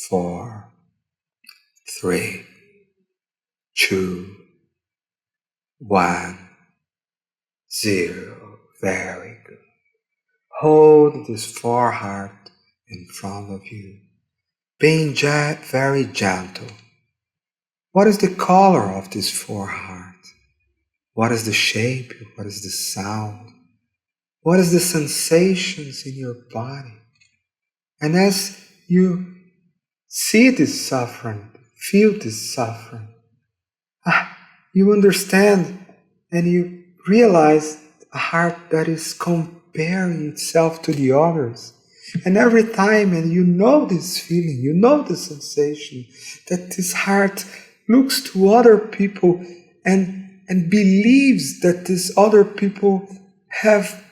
4, 3, 2, 1, 0. Very good. Hold this 4 heart in front of you, being very gentle. What is the color of this 4 heart? What is the shape? What is the sound? What is the sensations in your body? And as you see this suffering, feel this suffering, you understand and you realize a heart that is comparing itself to the others. And every time, and you know this feeling, you know the sensation, that this heart looks to other people and believes that these other people have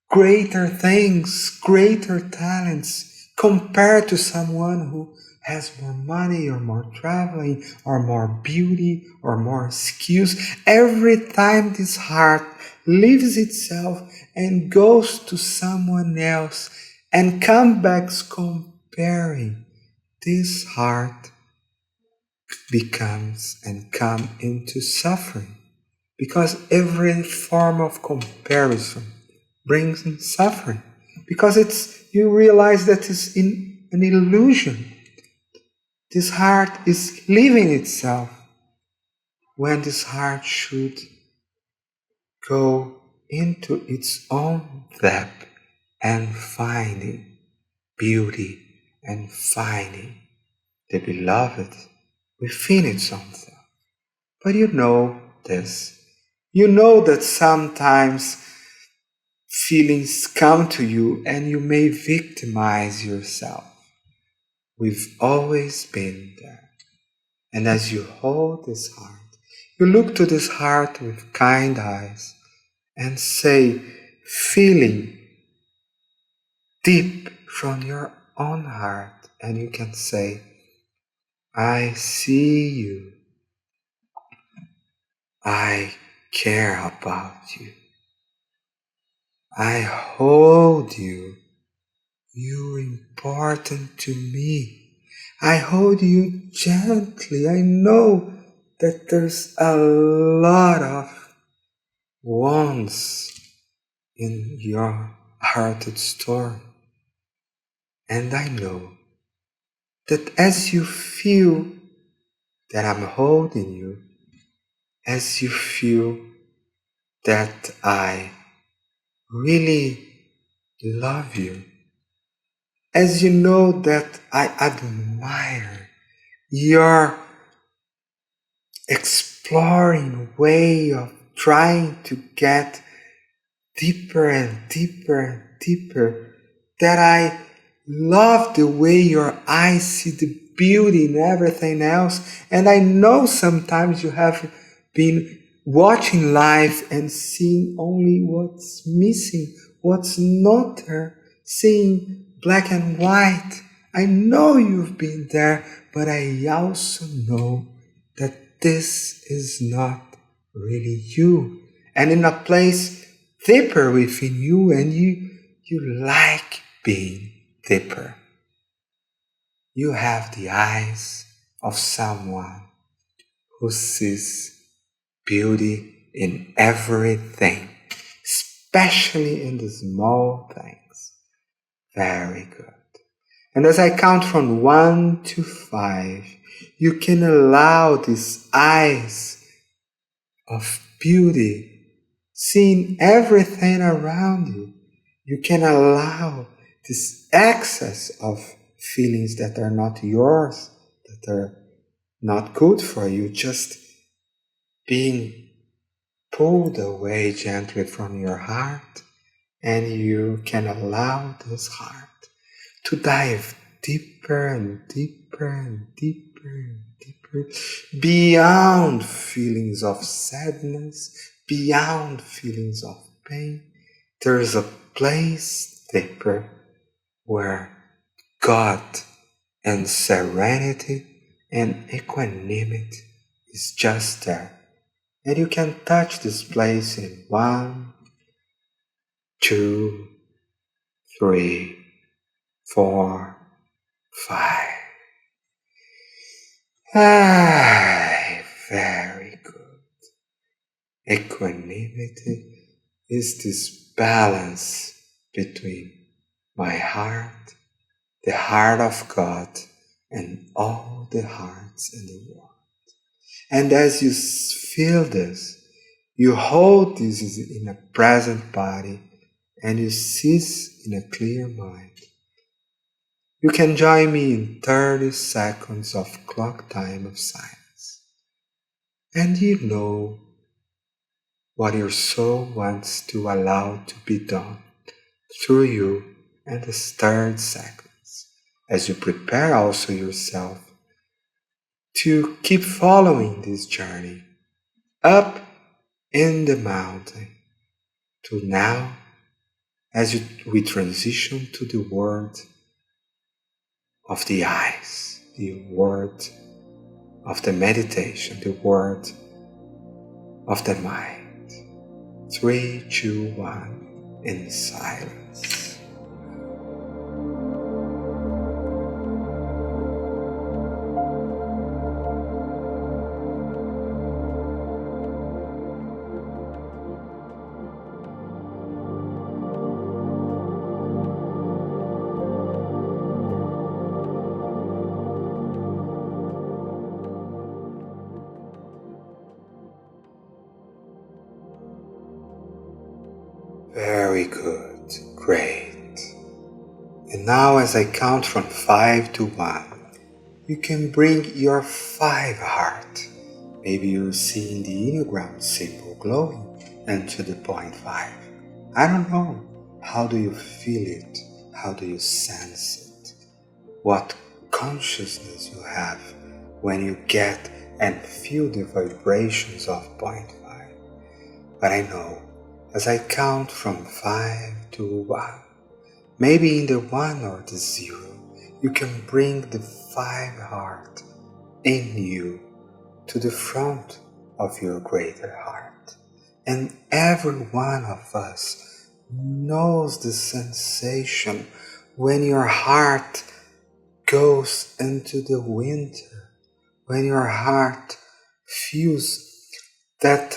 greater things, greater talents, compared to someone who has more money or more traveling or more beauty or more skills. Every time this heart leaves itself and goes to someone else and comes back comparing, this heart becomes and come into suffering, because every form of comparison brings in suffering, because you realize that it's in an illusion. This heart is leaving itself when this heart should go into its own depth and finding beauty and finding the beloved within its own self. But you know this. You know that sometimes feelings come to you and you may victimize yourself. We've always been there. And as you hold this heart, you look to this heart with kind eyes and say, feeling deep from your own heart, and you can say, I see you. I care about you. I hold you. You're important to me. I hold you gently. I know that there's a lot of wounds in your hearted story. And I know that as you feel that I'm holding you, as you feel that I really love you. As you know that I admire your exploring way of trying to get deeper and deeper and deeper, that I love the way your eyes see the beauty in everything else. And I know sometimes you have been watching life and seeing only what's missing, what's not there, seeing black and white. I know you've been there, but I also know that this is not really you. And in a place deeper within you, and you like being deeper. You have the eyes of someone who sees beauty in everything, especially in the small things. Very good. And as I count from 1 to 5, you can allow these eyes of beauty seeing everything around you. You can allow this excess of feelings that are not yours, that are not good for you, just being pulled away gently from your heart, and you can allow this heart to dive deeper and deeper and deeper and deeper, beyond feelings of sadness, beyond feelings of pain. There's a place deeper where God and serenity and equanimity is just there. And you can touch this place in 1, 2, 3, 4, 5. Very good. Equanimity is this balance between my heart, the heart of God, and all the hearts in the world. And as you feel this, you hold this in a present body, and you cease in a clear mind. You can join me in 30 seconds of clock time of silence. And you know what your soul wants to allow to be done through you in this 30 seconds, as you prepare also yourself to keep following this journey up in the mountain to now, as we transition to the world of the eyes, the word of the meditation, the word of the mind. 3, 2, 1, in silence. Very good, great. And now as I count from 5 to 1, you can bring your 5 heart. Maybe you're seeing the Enneagram symbol glowing into the point 5. I don't know. How do you feel it? How do you sense it? What consciousness you have when you get and feel the vibrations of point 5. But I know, as I count from 5 to 1, maybe in the 1 or the 0, you can bring the 5 heart in you to the front of your greater heart. And every one of us knows the sensation when your heart goes into the winter, when your heart feels that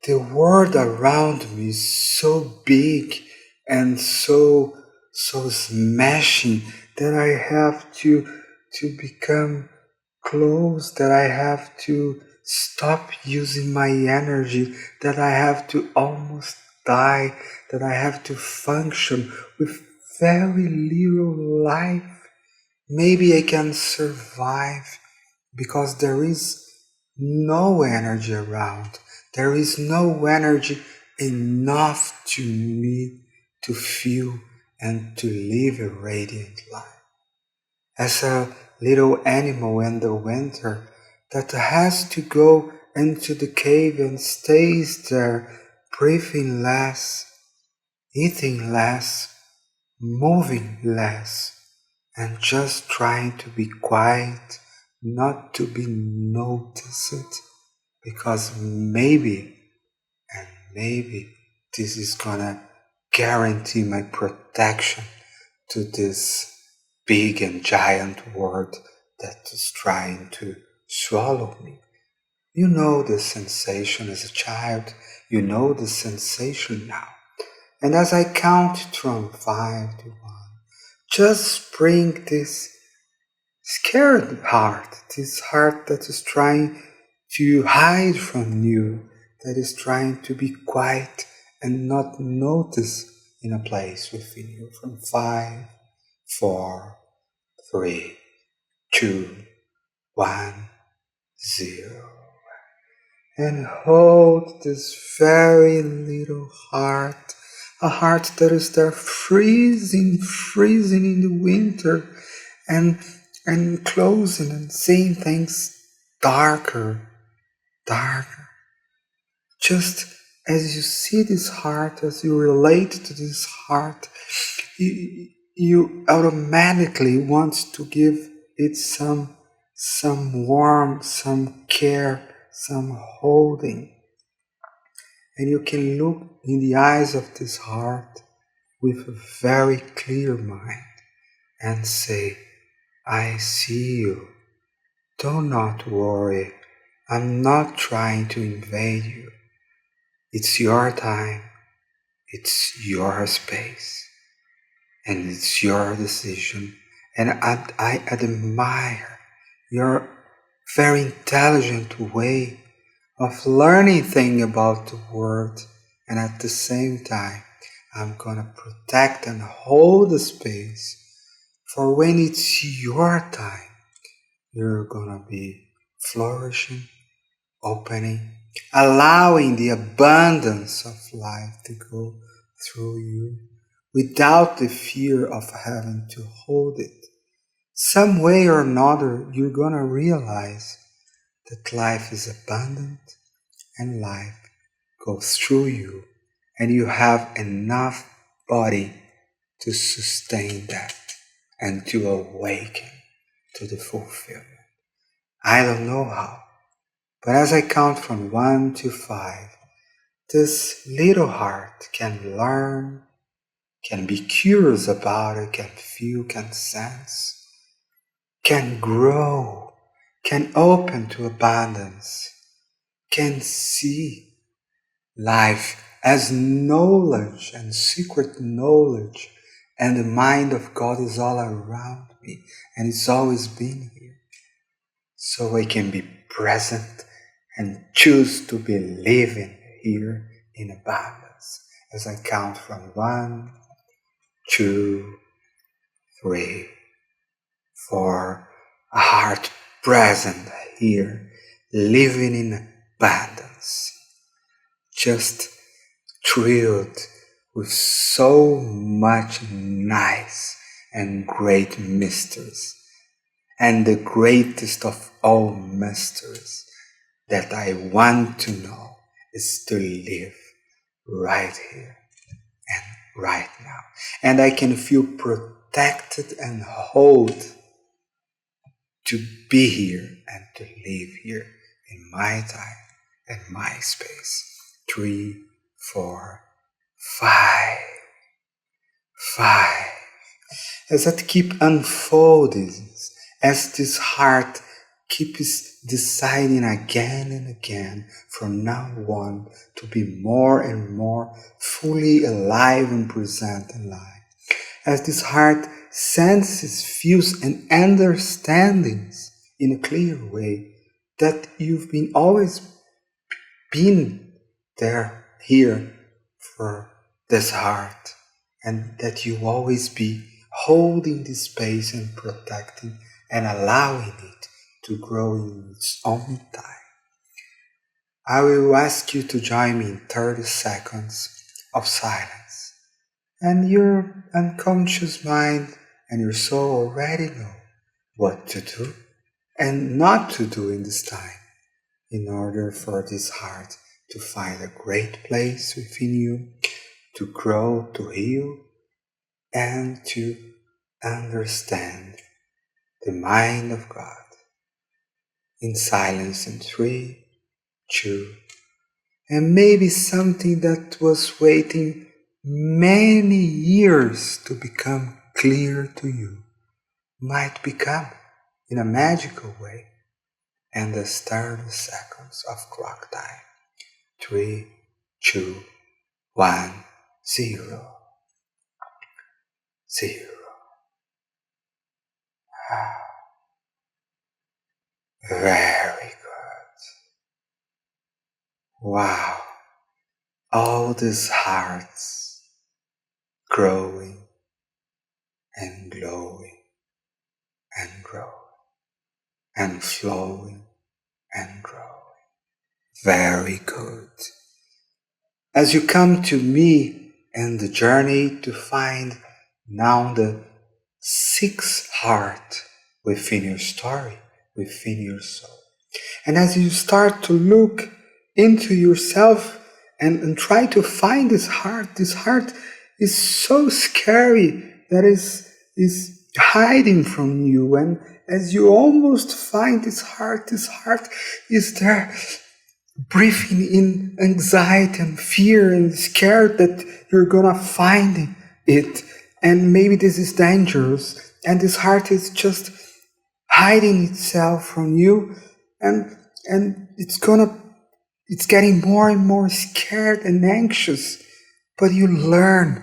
the world around me is so big and so smashing that I have to become close, that I have to stop using my energy, that I have to almost die, that I have to function with very little life, maybe I can survive because there is no energy around. There is no energy enough to me to feel and to live a radiant life. As a little animal in the winter that has to go into the cave and stays there, breathing less, eating less, moving less, and just trying to be quiet, not to be noticed, because maybe, and maybe, this is gonna guarantee my protection to this big and giant world that is trying to swallow me. You know the sensation as a child, you know the sensation now. And as I count from 5 to 1, just bring this scared heart, this heart that is trying to hide from you, that is trying to be quiet and not notice in a place within you. From 5, 4, 3, 2, 1, 0. And hold this very little heart, a heart that is there freezing in the winter, and closing and seeing things darker. Just as you see this heart, as you relate to this heart, you automatically want to give it some warmth, some care, some holding. And you can look in the eyes of this heart with a very clear mind and say, I see you. Do not worry. I'm not trying to invade you. It's your time. It's your space. And it's your decision. And I admire your very intelligent way of learning things about the world. And at the same time, I'm gonna protect and hold the space for when it's your time. You're gonna be flourishing, opening, allowing the abundance of life to go through you without the fear of having to hold it. Some way or another, you're gonna realize that life is abundant and life goes through you, and you have enough body to sustain that and to awaken to the fulfillment. I don't know how, but as I count from 1 to 5, this little heart can learn, can be curious about it, can feel, can sense, can grow, can open to abundance, can see life as knowledge and secret knowledge, and the mind of God is all around me, and it's always been here. So I can be present and choose to be living here in abundance as I count from 1, 2, 3, 4, a heart present here, living in abundance, just thrilled with so much nice and great mysteries. And the greatest of all mysteries that I want to know is to live right here and right now. And I can feel protected and hold to be here and to live here in my time and my space. 3, 4, 5. As that keep unfolding, as this heart keeps deciding again and again from now on to be more and more fully alive and present in life. As this heart senses, feels, and understands in a clear way that you've been always been there, here, for this heart, and that you always be holding this space and protecting and allowing it to grow in its own time. I will ask you to join me in 30 seconds of silence, and your unconscious mind and your soul already know what to do and not to do in this time in order for this heart to find a great place within you, to grow, to heal, and to understand the mind of God. In silence in 3, 2, and maybe something that was waiting many years to become clear to you might become in a magical way. And the 30 seconds of clock time. 3, 2, 1, 0. 0. Very good. Wow. All these hearts growing and glowing and growing and flowing and growing. Very good. As you come to me and the journey to find now the 6th heart within your story, within your soul. And as you start to look into yourself and try to find this heart is so scary that is hiding from you. And as you almost find this heart is there breathing in anxiety and fear and scared that you're gonna find it. And maybe this is dangerous. And this heart is just hiding itself from you. And it's getting more and more scared and anxious. But you learn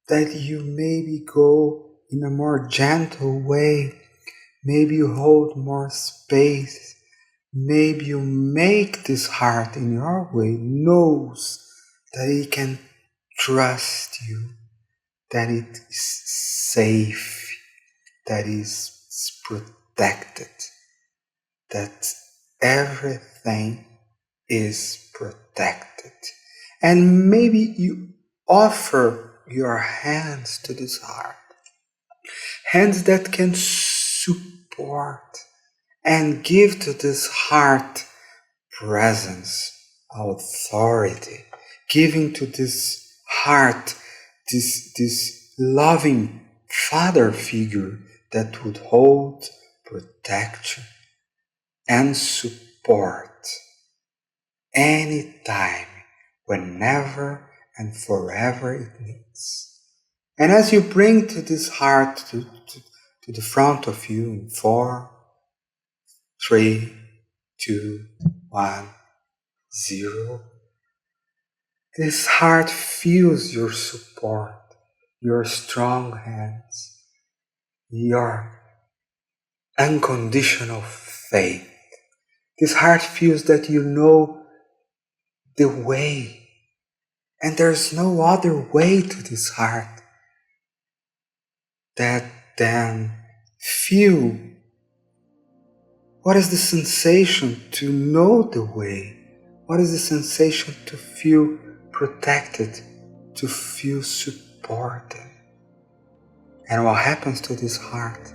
that you maybe go in a more gentle way. Maybe you hold more space. Maybe you make this heart in your way knows that it can trust you, that it is safe, that it is protected, that everything is protected. And maybe you offer your hands to this heart, hands that can support and give to this heart presence, authority, giving to this heart this loving father figure that would hold, protect and support anytime, whenever and forever it needs. And as you bring to this heart to the front of you in 4, 3, 2, 1, 0. This heart feels your support, your strong hands, your unconditional faith. This heart feels that you know the way, and there's no other way to this heart than feel what is the sensation to know the way? What is the sensation to feel protected, to feel supported? And what happens to this heart?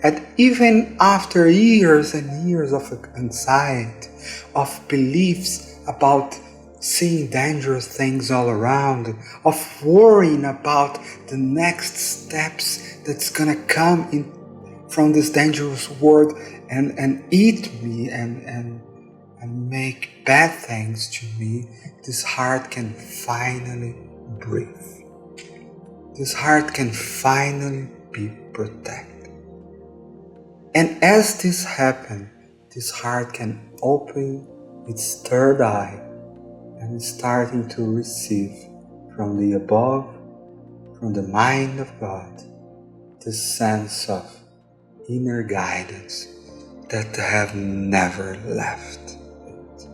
And even after years and years of anxiety, of beliefs about seeing dangerous things all around, of worrying about the next steps that's gonna come in from this dangerous world and eat me and make bad things to me, this heart can finally breathe. This heart can finally be protected. And as this happens, this heart can open its third eye and is starting to receive from the above, from the mind of God, this sense of inner guidance that have never left it.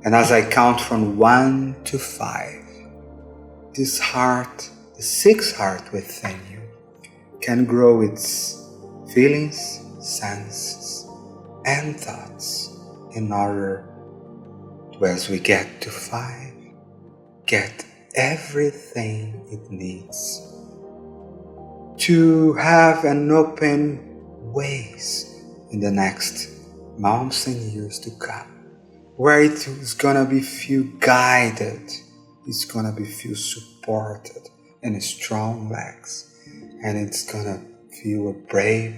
And as I count from 1 to 5, this heart, the sixth heart within you, can grow its feelings, senses, and thoughts in order to, as we get to 5, get everything it needs to have an open ways in the next months and years to come, where it is gonna be feel guided, it's gonna be feel supported and strong legs, and it's gonna feel brave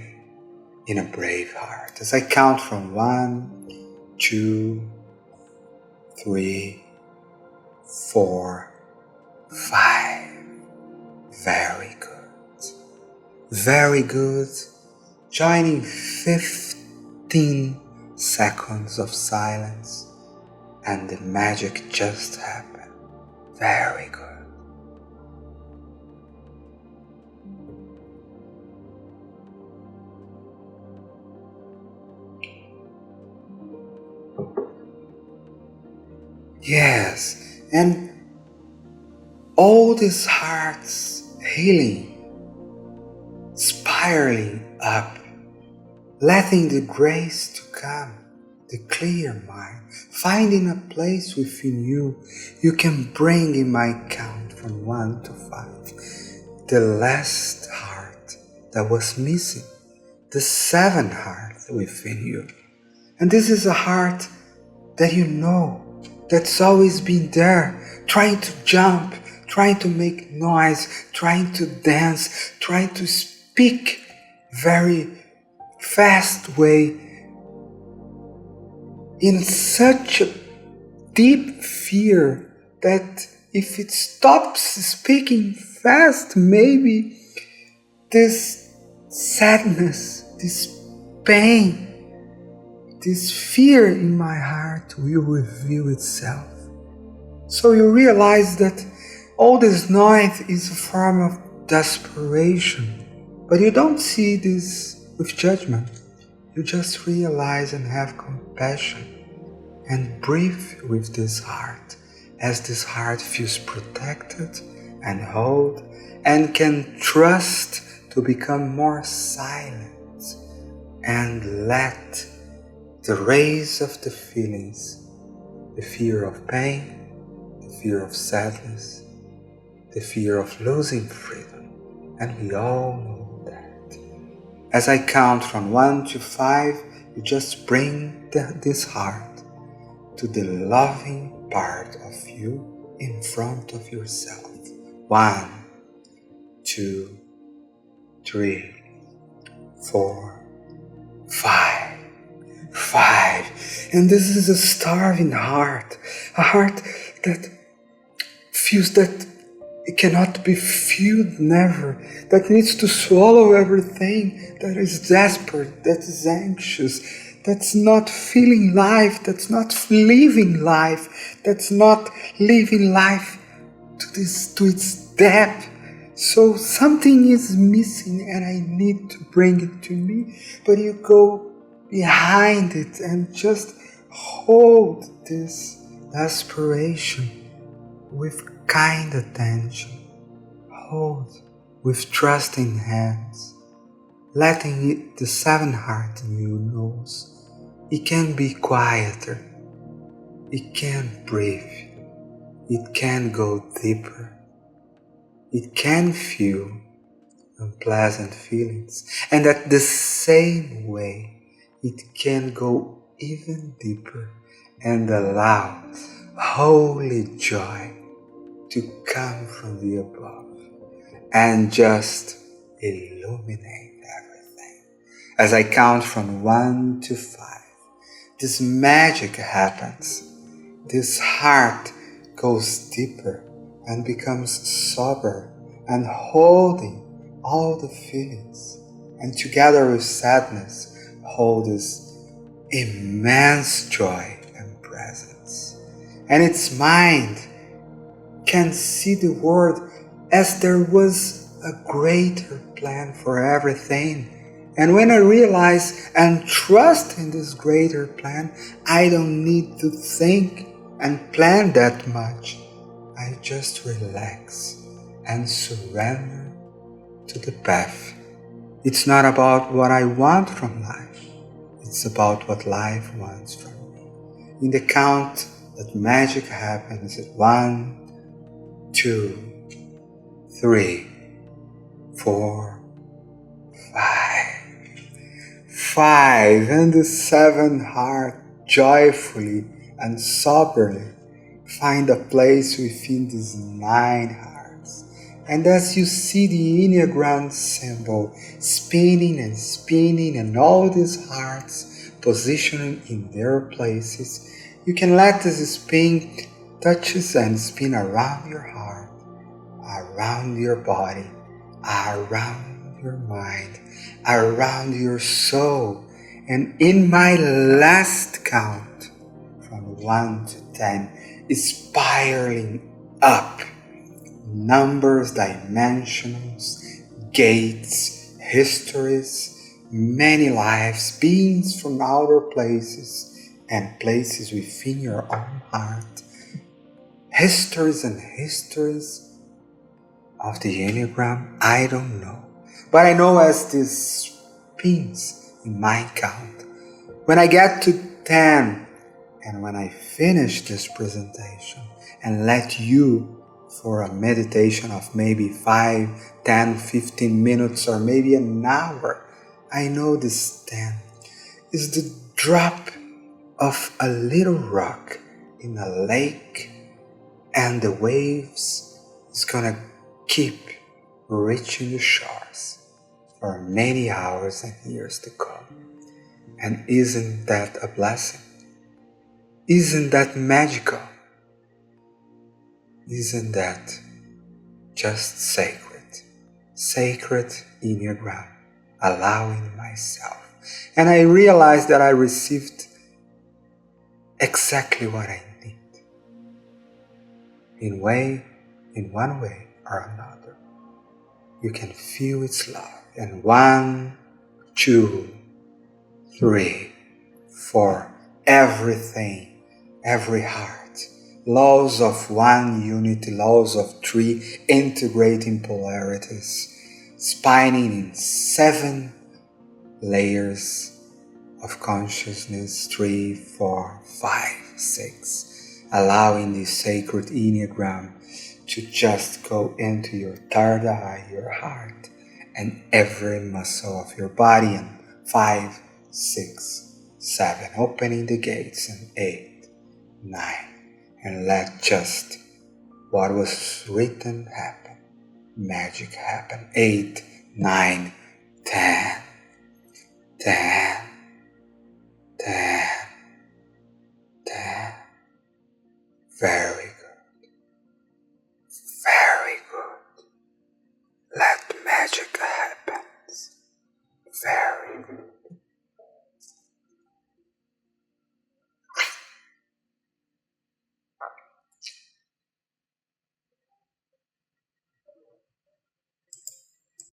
in a brave heart. As I count from 1, 2, 3, 4, 5. Very good. Very good. Joining 15 seconds of silence, and the magic just happened. Very good. Yes, and all these hearts healing, spiraling up, letting the grace to come, the clear mind, finding a place within you can bring in my count from 1 to 5, the last heart that was missing, the 7th heart within you. And this is a heart that you know, that's always been there, trying to jump, trying to make noise, trying to dance, trying to speak very fast way, in such a deep fear that if it stops speaking fast, maybe this sadness, this pain, this fear in my heart will reveal itself. So you realize that all this noise is a form of desperation, but you don't see this with judgment. You just realize and have compassion and breathe with this heart, as this heart feels protected and held and can trust to become more silent and let the rays of the feelings, the fear of pain, the fear of sadness, the fear of losing freedom, and we all know that. As I count from 1 to 5, you just bring this heart to the loving part of you in front of yourself. 1, 2, 3, 4, 5. 5. And this is a starving heart, a heart that feels that it cannot be filled never, that needs to swallow everything, that is desperate, that is anxious, that's not feeling life, that's not living life, that's not living life to its depth. So something is missing and I need to bring it to me, but you go behind it and just hold this aspiration with kind attention. Hold with trusting hands, letting it, the 7th heart in you knows it can be quieter, it can breathe, it can go deeper, it can feel unpleasant feelings, and at the same way it can go even deeper and allow holy joy to come from the above and just illuminate everything. As I count from 1 to 5, this magic happens. This heart goes deeper and becomes sober and holding all the feelings, and together with sadness hold this immense joy and presence. And its mind can see the world as there was a greater plan for everything. And when I realize and trust in this greater plan, I don't need to think and plan that much. I just relax and surrender to the path. It's not about what I want from life. It's about what life wants from me. In the count that magic happens at 1, 2, 3, 4, 5. 5 and the 7th heart joyfully and soberly find a place within these 9 hearts. And as you see the Enneagram symbol spinning and all these hearts positioning in their places, you can let this spin touches and spin around your heart, around your body, around your mind, around your soul. And in my last count, from 1 to 10, spiraling up, numbers, dimensions, gates, histories, many lives, beings from outer places and places within your own heart, histories and histories of the Enneagram, I don't know. But I know as this spins in my count, when I get to 10, and when I finish this presentation and let you for a meditation of maybe 5, 10, 15 minutes or maybe an hour, I know this 10 is the drop of a little rock in a lake, and the waves is gonna keep reaching the shores for many hours and years to come. And isn't that a blessing? Isn't that magical? Isn't that just sacred? Sacred Enneagram, allowing myself. And I realized that I received exactly what I need. In one way or another. You can feel its love. And 1, 2, 3, 4, everything, every heart, laws of one unity, laws of 3 integrating polarities, spinning in 7 layers of consciousness, 3, 4, 5, 6, allowing the sacred Enneagram to just go into your third eye, your heart, and every muscle of your body, and 5, 6, 7, opening the gates, and 8, 9, and let just what was written happen, magic happen, 8, 9, 10, 10, 10, 10, very good, very good, let magic